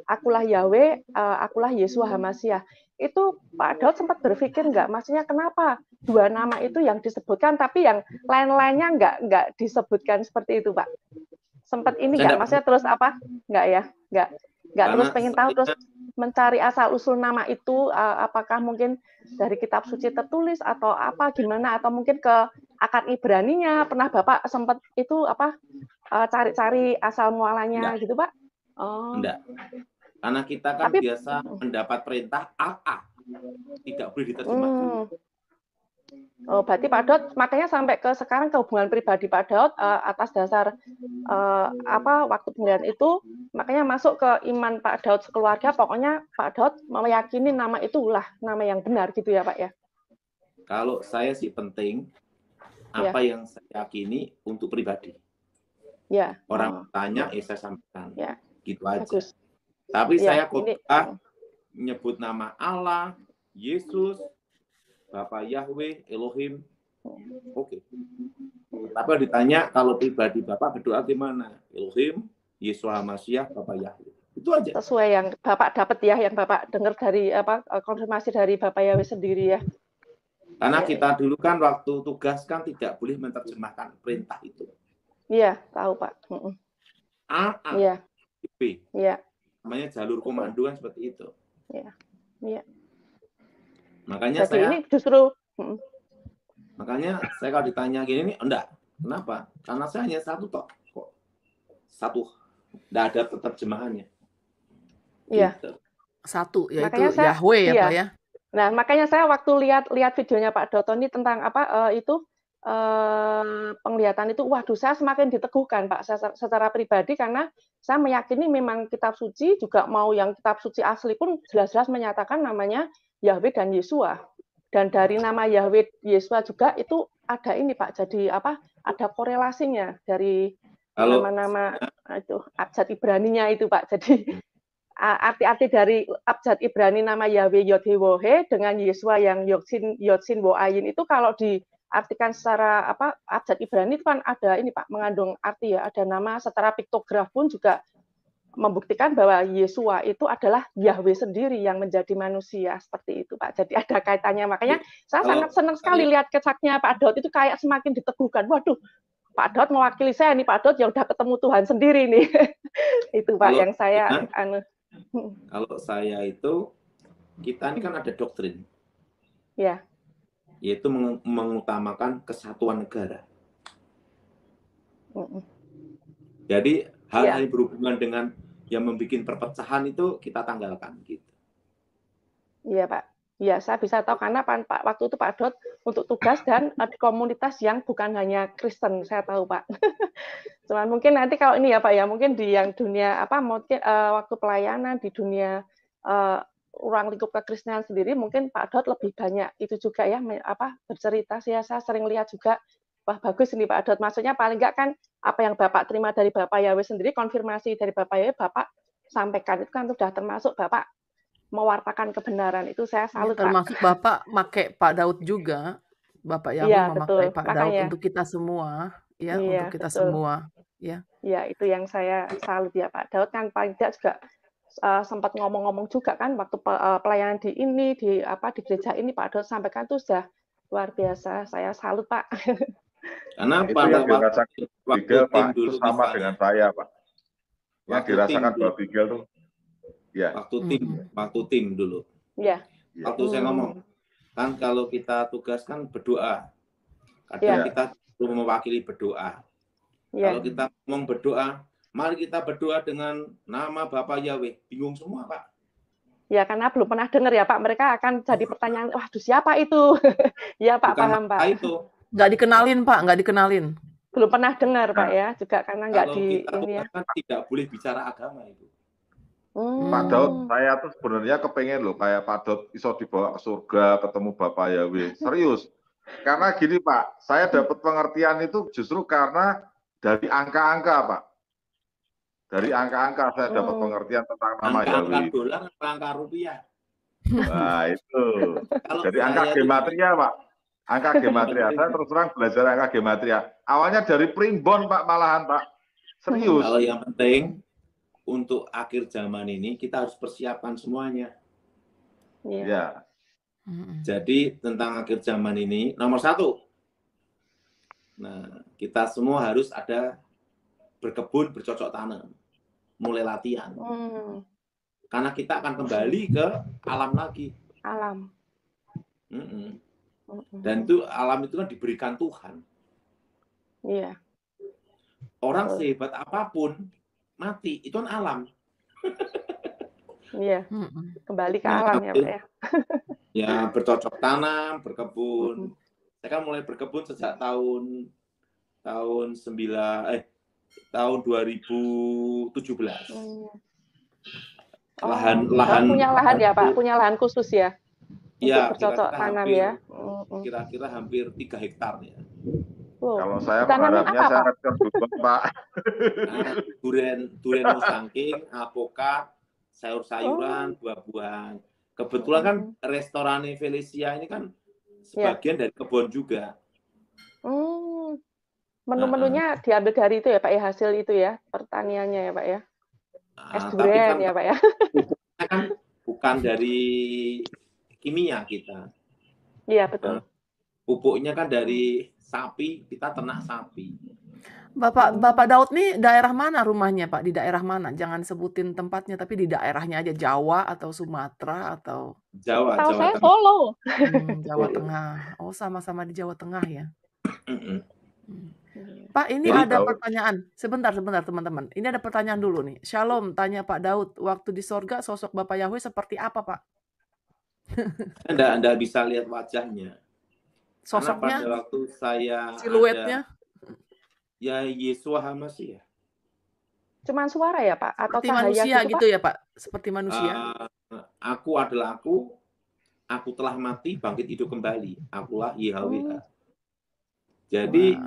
Speaker 7: akulah Yahweh, akulah Yeshua HaMashiach. Itu Pak Daud sempat berpikir nggak, maksudnya kenapa dua nama itu yang disebutkan, tapi yang lain-lainnya nggak disebutkan seperti itu, Pak? Sempat ini nggak, maksudnya terus nggak ya, nggak terus pengen tahu, terus mencari asal usul nama itu, apakah mungkin dari kitab suci tertulis atau gimana, atau mungkin ke akar Ibraninya pernah Bapak sempat itu cari-cari asal mualanya gitu, Pak?
Speaker 3: Enggak. Karena kita kan biasa mendapat perintah AA, tidak boleh diterjemahkan.
Speaker 7: Berarti Pak Daud, makanya sampai ke sekarang ke hubungan pribadi Pak Daud atas dasar waktu pemilihan itu, makanya masuk ke iman Pak Daud sekeluarga, pokoknya Pak Daud meyakini nama itulah nama yang benar gitu ya Pak ya.
Speaker 3: Kalau saya sih penting apa yang saya yakini untuk pribadi.
Speaker 7: Ya.
Speaker 3: Orang tanya, saya sampaikan.
Speaker 7: Ya.
Speaker 3: Gitu aja.
Speaker 7: Bagus.
Speaker 3: Tapi saya khotbah menyebut nama Allah, Yesus, Bapak Yahweh, Elohim. Oke. Tapi ditanya kalau pribadi Bapak berdoa gimana? Elohim, Yeshua HaMashiach, Bapak Yahweh. Itu aja.
Speaker 7: Sesuai yang Bapak dapat ya, yang Bapak dengar dari konfirmasi dari Bapak Yahweh sendiri ya.
Speaker 3: Karena kita dulu kan waktu tugas kan tidak boleh menerjemahkan perintah itu.
Speaker 7: Iya, tahu Pak.
Speaker 3: AA,
Speaker 7: iya.
Speaker 3: B.
Speaker 7: Iya.
Speaker 3: Namanya jalur komando kan seperti itu.
Speaker 7: Iya. Iya.
Speaker 3: Makanya
Speaker 7: jadi ini justru
Speaker 3: makanya saya kalau ditanya gini nih, enggak. Kenapa? Karena saya hanya satu kok. Satu. Enggak ada terjemahannya.
Speaker 7: Iya.
Speaker 3: Gitu.
Speaker 2: Satu, yaitu Yahweh ya Pak ya.
Speaker 7: Nah, makanya saya waktu lihat videonya Pak Dotoni tentang penglihatan itu, waduh, saya semakin diteguhkan Pak secara pribadi, karena saya meyakini memang kitab suci juga, mau yang kitab suci asli pun jelas-jelas menyatakan namanya Yahweh dan Yeshua. Dan dari nama Yahweh Yeshua juga itu ada ini Pak, jadi ada korelasinya dari nama-nama itu abjad Ibraninya itu Pak. Jadi arti-arti dari abjad Ibrani nama Yahweh Yod-Heh-Wohe dengan Yeshua yang Yod-Sin Wo-Ayin itu kalau diartikan secara abjad Ibrani itu kan ada ini Pak, mengandung arti ya, ada nama secara piktograf pun juga membuktikan bahwa Yeshua itu adalah Yahweh sendiri yang menjadi manusia, seperti itu Pak. Jadi ada kaitannya, makanya saya sangat senang sekali lihat kesaksiannya Pak Daud itu kayak semakin diteguhkan. Waduh, Pak Daud mewakili saya nih, Pak Daud yang udah ketemu Tuhan sendiri nih. Itu Pak yang saya
Speaker 3: Kalau saya itu, kita ini kan ada doktrin.
Speaker 7: Ya.
Speaker 3: Yaitu mengutamakan kesatuan negara. Jadi hal-hal yang berhubungan dengan yang membuat perpecahan itu kita tanggalkan gitu.
Speaker 7: Iya Pak. Ya, saya bisa tahu karena Pak waktu itu Pak Daud untuk tugas dan komunitas yang bukan hanya Kristen, saya tahu Pak. Cuman mungkin nanti kalau ini ya Pak ya, mungkin di yang dunia mungkin waktu pelayanan di dunia ruang lingkup kekristenan sendiri, mungkin Pak Daud lebih banyak itu juga ya bercerita. Saya sering lihat juga, wah bagus ini Pak Daud, maksudnya paling enggak kan apa yang Bapak terima dari Bapak Yahweh sendiri, konfirmasi dari Bapak Yahweh Bapak sampaikan, itu kan sudah termasuk Bapak mewartakan kebenaran. Itu saya salut
Speaker 2: termasuk
Speaker 7: Pak.
Speaker 2: Bapak pakai Pak Daud juga. Bapak Yahweh memakai Pak Daud untuk kita semua ya, untuk kita semua ya.
Speaker 7: Ya, itu yang saya salut ya Pak Daud kan paling tidak juga sempat ngomong-ngomong juga kan waktu pelayanan di ini di gereja ini Pak Daud sampaikan itu sudah luar biasa. Saya salut Pak.
Speaker 3: Karena
Speaker 4: itu
Speaker 3: pada
Speaker 4: yang dirasakan Bigel Pak itu sama
Speaker 3: misalnya,
Speaker 4: dengan saya Pak. Yang dirasakan Pak Bigel tuh, ya.
Speaker 3: Waktu tim dulu.
Speaker 7: Ya.
Speaker 3: Waktu saya ngomong, kan kalau kita tugas kan berdoa. Kadang kita perlu mewakili berdoa. Kalau kita ngomong berdoa, mari kita berdoa dengan nama Bapak Yahweh. Bingung semua, Pak.
Speaker 7: Ya, karena belum pernah dengar ya, Pak. Mereka akan jadi pertanyaan, waduh siapa itu? Ya, Pak,
Speaker 3: bukan
Speaker 7: paham, Pak.
Speaker 3: Itu.
Speaker 2: Nggak dikenalin, Pak. Nggak dikenalin.
Speaker 7: Belum pernah dengar, Pak, ya. Juga karena nggak
Speaker 3: Kalau
Speaker 7: di
Speaker 3: kita
Speaker 7: ini ya.
Speaker 3: kan tidak boleh bicara agama itu.
Speaker 4: Pak Daud, saya tuh sebenarnya kepengen loh, kayak Pak Daud iso dibawa ke surga, ketemu Bapak Yahweh. Serius. Karena gini, Pak, saya dapat pengertian itu justru karena dari angka-angka, Pak. Dari angka-angka saya dapat pengertian tentang nama Yahweh.
Speaker 3: Angka dolar atau angka rupiah?
Speaker 4: Nah, itu. Jadi angka
Speaker 3: saya
Speaker 4: gematria, Pak. Angka gematria. Saya terus terang belajar angka gematria. Awalnya dari primbon, Pak, malahan, Pak. Serius.
Speaker 3: Kalau yang penting, untuk akhir zaman ini, kita harus persiapkan semuanya.
Speaker 4: Iya.
Speaker 3: Jadi, tentang akhir zaman ini, nomor 1. Nah, kita semua harus ada berkebun, bercocok tanam. Mulai latihan. Karena kita akan kembali ke alam lagi.
Speaker 7: Alam.
Speaker 3: Dan itu alam itu kan diberikan Tuhan.
Speaker 7: Iya.
Speaker 3: Orang sehebat apapun mati, itu kan alam.
Speaker 7: Iya. Kembali ke alam ya, Pak ya.
Speaker 3: Ya, bercocok tanam, berkebun. Saya kan mulai berkebun sejak tahun 2017. Lahan
Speaker 7: punya lahan ya, Pak, punya lahan khusus ya.
Speaker 3: Ya,
Speaker 7: untuk bercocok tanam ya.
Speaker 3: Kira-kira hampir 3 hektar ya.
Speaker 4: Kalau saya berharapnya saya ngejar dulu, Pak.
Speaker 3: Nah, durian musangking, alpukat, sayur-sayuran, buah-buahan. Kebetulan kan restoran Felicia ini kan sebagian dari kebun juga.
Speaker 7: Menu-menunya diambil dari itu ya, Pak ya, hasil itu ya, pertaniannya ya, Pak ya. Es durian ya, Pak ya.
Speaker 3: Kan bukan dari kimia kita.
Speaker 7: Iya, betul.
Speaker 3: Pupuknya kan dari sapi, kita ternak sapi.
Speaker 2: Bapak Daud nih daerah mana rumahnya, Pak? Di daerah mana? Jangan sebutin tempatnya, tapi di daerahnya aja, Jawa atau Sumatera atau
Speaker 7: Jawa saya
Speaker 3: Tengah.
Speaker 7: Solo.
Speaker 2: Jawa Tengah. Oh, sama-sama di Jawa Tengah ya. Pak, ini
Speaker 3: Jadi,
Speaker 2: ada pertanyaan. Sebentar teman-teman. Ini ada pertanyaan dulu nih. Shalom, tanya Pak Daud, waktu di sorga sosok Bapak Yahweh seperti apa, Pak?
Speaker 3: Anda bisa lihat wajahnya.
Speaker 2: Sosoknya?
Speaker 3: Karena pada waktu saya
Speaker 2: siluetnya?
Speaker 3: Ya Yesua HaMashiach.
Speaker 7: Cuman suara ya, Pak? Atau
Speaker 2: seperti manusia gitu,
Speaker 7: Pak?
Speaker 2: ya, Pak? Seperti manusia?
Speaker 3: Aku adalah aku telah mati, bangkit hidup kembali. Akulah Yahweh. Jadi,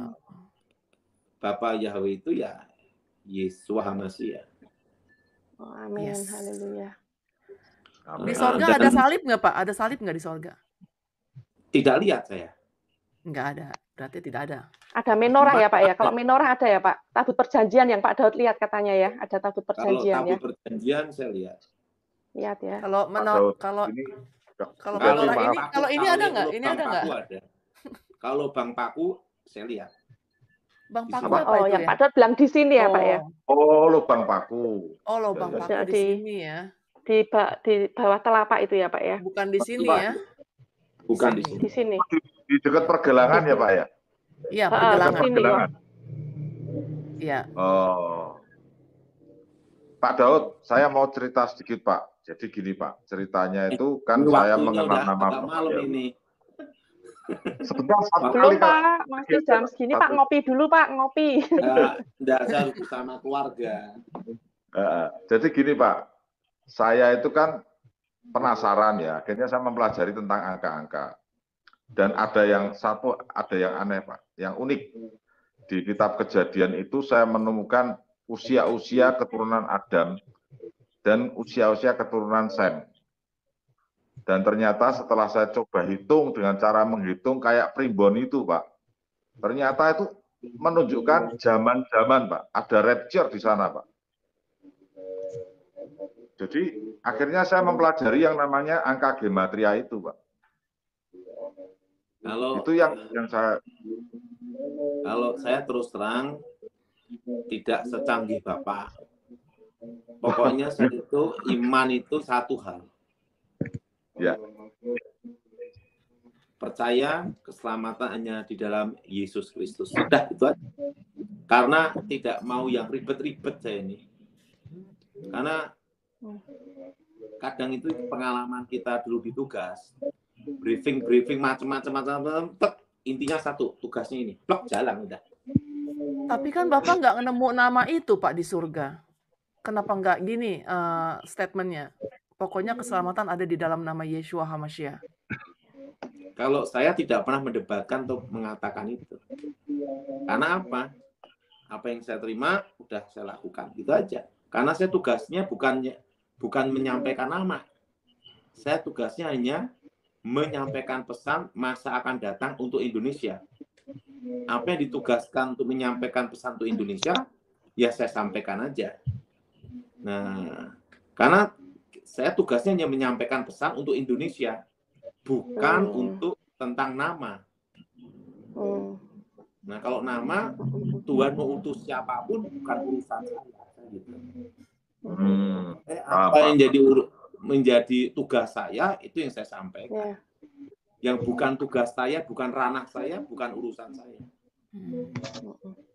Speaker 3: Bapak Yahweh itu ya Yesua HaMashiach.
Speaker 7: Amin, haleluya.
Speaker 2: Di sorga ada salib nggak, Pak? Ada salib nggak di sorga?
Speaker 3: Tidak lihat saya.
Speaker 2: Nggak ada, berarti tidak ada.
Speaker 7: Ada menorah ya, Pak ya? Kalau menorah ada ya, Pak? Tabut perjanjian yang Pak Daud lihat katanya ya, ada tabut perjanjian ya.
Speaker 3: Kalau tabut perjanjian saya lihat.
Speaker 7: Lihat ya.
Speaker 2: Kalau ini ada nggak? Ini ada nggak?
Speaker 3: Kalau Bang Paku saya lihat.
Speaker 2: Bang Paku apa itu
Speaker 7: yang
Speaker 2: ya?
Speaker 7: Pak Daud bilang di sini ya, Pak ya?
Speaker 4: Oh, lubang paku.
Speaker 2: Oh, lubang paku di sini ya.
Speaker 7: Di bawah telapak itu ya, Pak ya?
Speaker 2: Bukan di sini ya?
Speaker 3: Bukan di sini.
Speaker 7: Di sini.
Speaker 4: Di dekat pergelangan ya, Pak ya?
Speaker 2: Iya, pergelangan.
Speaker 7: Iya.
Speaker 4: Oh. Pak Daud, saya mau cerita sedikit, Pak. Jadi gini, Pak. Ceritanya itu kan saya mengenal nama
Speaker 3: malam ini.
Speaker 4: Sebentar,
Speaker 7: belum, Pak. Masih jam segini, Pak. Ngopi dulu, Pak. Ngopi.
Speaker 3: Enggak, saya harus bersama keluarga.
Speaker 4: Jadi gini, Pak. Saya itu kan penasaran ya. Akhirnya saya mempelajari tentang angka-angka. Dan ada yang aneh, Pak. Yang unik. Di kitab Kejadian itu saya menemukan usia-usia keturunan Adam dan usia-usia keturunan Sem. Dan ternyata setelah saya coba hitung dengan cara menghitung kayak primbon itu, Pak. Ternyata itu menunjukkan zaman-zaman, Pak. Ada rapture di sana, Pak. Jadi akhirnya saya mempelajari yang namanya angka gematria itu, Pak. Itu yang
Speaker 3: saya terus terang tidak secanggih Bapak. Pokoknya saya itu iman itu satu hal.
Speaker 4: Ya.
Speaker 3: Percaya keselamatan hanya di dalam Yesus Kristus. Sudah itu aja. Karena tidak mau yang ribet-ribet saya ini. Karena kadang itu pengalaman kita dulu di tugas, briefing macam-macam, intinya satu, tugasnya ini, plok jalan udah.
Speaker 2: Tapi kan Bapak nggak nemu nama itu Pak di surga. Kenapa nggak gini statementnya? Pokoknya keselamatan ada di dalam nama Yeshua HaMashiach.
Speaker 3: Kalau saya tidak pernah mendebatkan untuk mengatakan itu. Karena apa? Apa yang saya terima, udah saya lakukan. Gitu aja. Karena saya tugasnya bukan menyampaikan nama. Saya tugasnya hanya menyampaikan pesan masa akan datang untuk Indonesia. Apa yang ditugaskan untuk menyampaikan pesan untuk Indonesia, ya saya sampaikan aja. Nah, karena saya tugasnya hanya menyampaikan pesan untuk Indonesia, bukan untuk tentang nama. Nah, kalau nama, Tuhan mau utus siapapun, bukan urusan saya. Gitu. Apa yang menjadi tugas saya, itu yang saya sampaikan. Yang bukan tugas saya, bukan ranah saya, bukan urusan saya.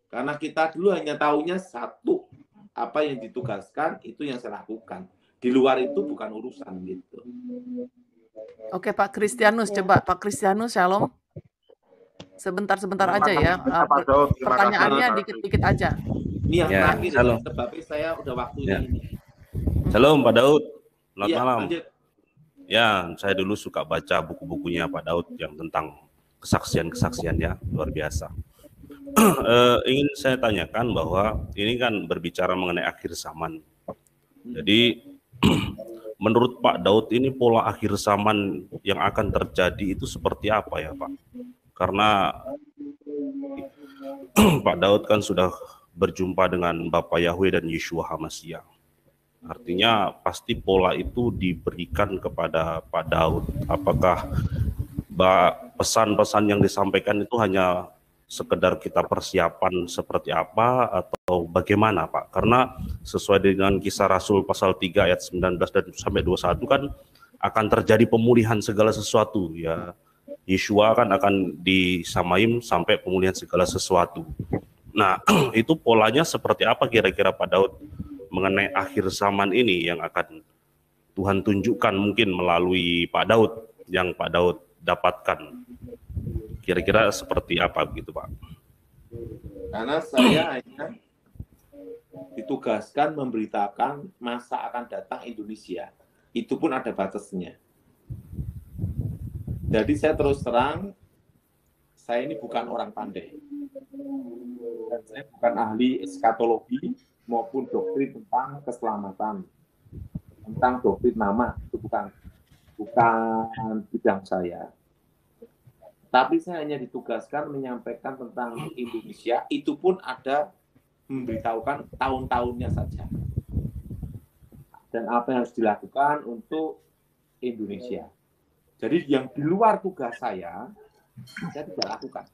Speaker 3: Karena kita dulu hanya tahunya satu, apa yang ditugaskan, itu yang saya lakukan. Di luar itu bukan urusan gitu.
Speaker 2: Oke Pak Kristianus, coba Pak Kristianus, shalom. Sebentar aja ya. Pertanyaannya dikit-dikit aja.
Speaker 3: Ini yang terakhir, ya, sebabnya saya udah waktunya ini.
Speaker 8: Shalom Pak Daud, selamat malam.
Speaker 3: Lanjut.
Speaker 8: Ya, saya dulu suka baca buku-bukunya Pak Daud yang tentang kesaksian-kesaksiannya, luar biasa. Ingin saya tanyakan bahwa ini kan berbicara mengenai akhir zaman. Jadi menurut Pak Daud ini pola akhir zaman yang akan terjadi itu seperti apa ya Pak? Karena Pak Daud kan sudah berjumpa dengan Bapak Yahweh dan Yeshua HaMashiach. Artinya pasti pola itu diberikan kepada Pak Daud. Apakah pesan-pesan yang disampaikan itu hanya sekedar kita persiapan seperti apa atau bagaimana Pak? Karena sesuai dengan Kisah Rasul pasal 3 ayat 19 dan sampai 21 kan akan terjadi pemulihan segala sesuatu ya. Yeshua kan akan disamaim sampai pemulihan segala sesuatu. Nah, itu polanya seperti apa kira-kira Pak Daud mengenai akhir zaman ini yang akan Tuhan tunjukkan mungkin melalui Pak Daud yang Pak Daud dapatkan. Kira-kira seperti apa begitu Pak?
Speaker 3: Karena saya hanya ditugaskan memberitakan masa akan datang Indonesia. Itu pun ada batasnya. Jadi saya terus terang, saya ini bukan orang pandai. Dan saya bukan ahli eskatologi maupun doktrin tentang keselamatan. Tentang doktrin nama, itu bukan bidang saya. Tapi saya hanya ditugaskan menyampaikan tentang Indonesia, itu pun ada memberitahukan tahun-tahunnya saja. Dan apa yang harus dilakukan untuk Indonesia. Jadi yang di luar tugas saya tidak lakukan.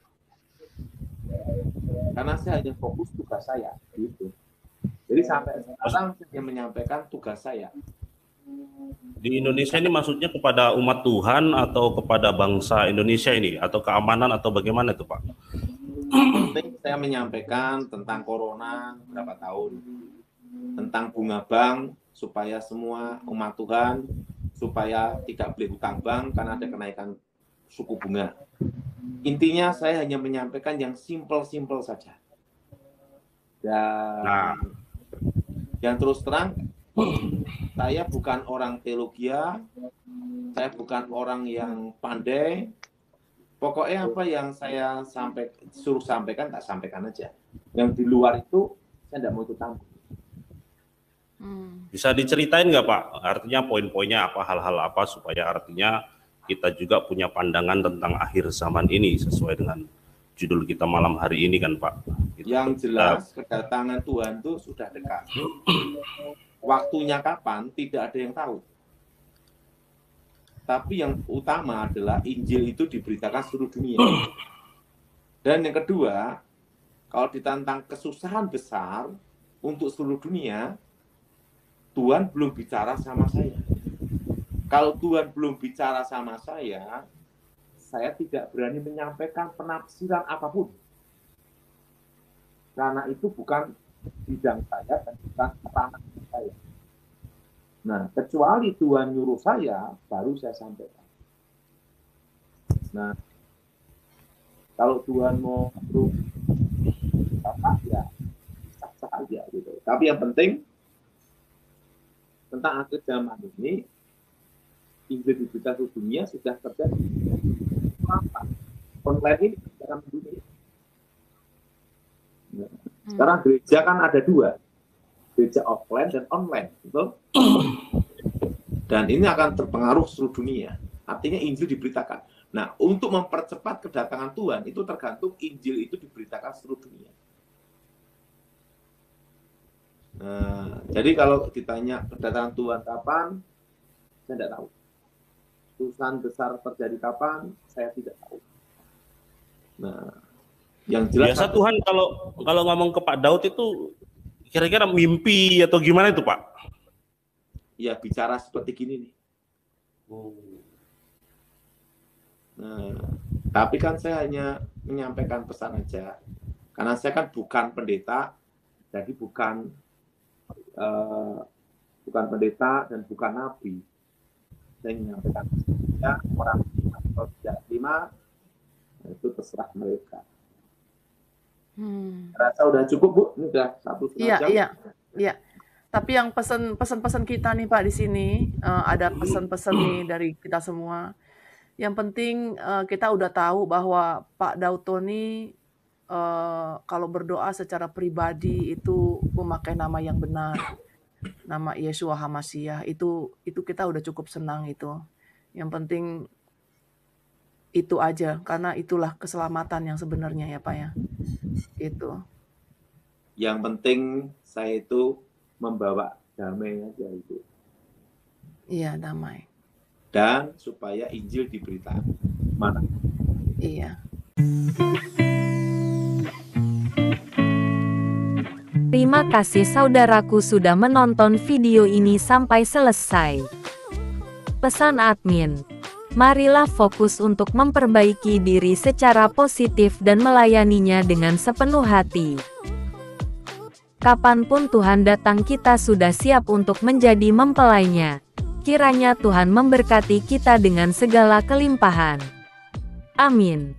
Speaker 3: Karena saya hanya fokus tugas saya. Gitu. Jadi sampai sekarang saya menyampaikan tugas saya.
Speaker 8: Di Indonesia ini maksudnya kepada umat Tuhan atau kepada bangsa Indonesia ini atau keamanan atau bagaimana itu Pak?
Speaker 3: Penting saya menyampaikan tentang corona berapa tahun, tentang bunga bank supaya semua umat Tuhan supaya tidak beli hutang bank karena ada kenaikan suku bunga. Intinya saya hanya menyampaikan yang simple-simple saja. Dan yang terus terang, saya bukan orang teologia, saya bukan orang yang pandai. Pokoknya apa yang saya suruh sampaikan, tak sampaikan aja. Yang di luar itu, saya tidak mau ikut campur.
Speaker 8: Bisa diceritain nggak Pak? Artinya poin-poinnya apa, hal-hal apa supaya artinya kita juga punya pandangan tentang akhir zaman ini sesuai dengan judul kita malam hari ini kan Pak?
Speaker 3: Yang jelas kedatangan Tuhan itu sudah dekat. waktunya kapan tidak ada yang tahu. Tapi yang utama adalah Injil itu diberitakan seluruh dunia. Dan yang kedua, kalau ditantang kesusahan besar untuk seluruh dunia, Tuhan belum bicara sama saya. Kalau Tuhan belum bicara sama saya tidak berani menyampaikan penafsiran apapun. Karena itu bukan bidang saya dan bukan ranah saya. Nah, kecuali Tuhan nyuruh saya, baru saya sampaikan. Nah, kalau Tuhan mau nyuruh apa ya, sah-sah aja gitu. Tapi yang penting tentang akhir zaman ini, Injil diberitakan seluruh dunia sudah terjadi. Apa? Online ini akan dunia. Nah, sekarang gereja kan ada dua, gereja offline dan online, betul? Dan ini akan terpengaruh seluruh dunia. Artinya Injil diberitakan. Nah, untuk mempercepat kedatangan Tuhan itu tergantung Injil itu diberitakan seluruh dunia. Nah, jadi kalau ditanya kedatangan Tuhan kapan, saya tidak tahu. Kesusahan besar terjadi kapan, saya tidak tahu. Nah, yang jelas
Speaker 8: biasa Tuhan kalau ngomong ke Pak Daud itu kira-kira mimpi atau gimana itu, Pak?
Speaker 3: Ya bicara seperti gini nih. Nah, tapi kan saya hanya menyampaikan pesan aja. Karena saya kan bukan pendeta, jadi bukan pendeta dan bukan nabi. Saya menyampaikan pesan orang atau tidak terima, itu terserah mereka. Rasa udah cukup, Bu? Ini udah 1,5 jam.
Speaker 2: Iya. Tapi yang pesan-pesan kita nih Pak di sini, ada pesan-pesan nih dari kita semua. Yang penting kita udah tahu bahwa Pak Daud Tony kalau berdoa secara pribadi itu memakai nama yang benar, nama Yeshua HaMashiach, itu kita udah cukup senang itu. Yang penting itu aja, karena itulah keselamatan yang sebenarnya ya Pak ya. Itu.
Speaker 3: Yang penting saya itu membawa damai aja itu.
Speaker 2: Iya, damai.
Speaker 3: Dan supaya Injil diberitakan. Mana?
Speaker 2: Iya.
Speaker 9: Terima kasih saudaraku sudah menonton video ini sampai selesai. Pesan admin, marilah fokus untuk memperbaiki diri secara positif dan melayaninya dengan sepenuh hati. Kapanpun Tuhan datang kita sudah siap untuk menjadi mempelainya. Kiranya Tuhan memberkati kita dengan segala kelimpahan. Amin.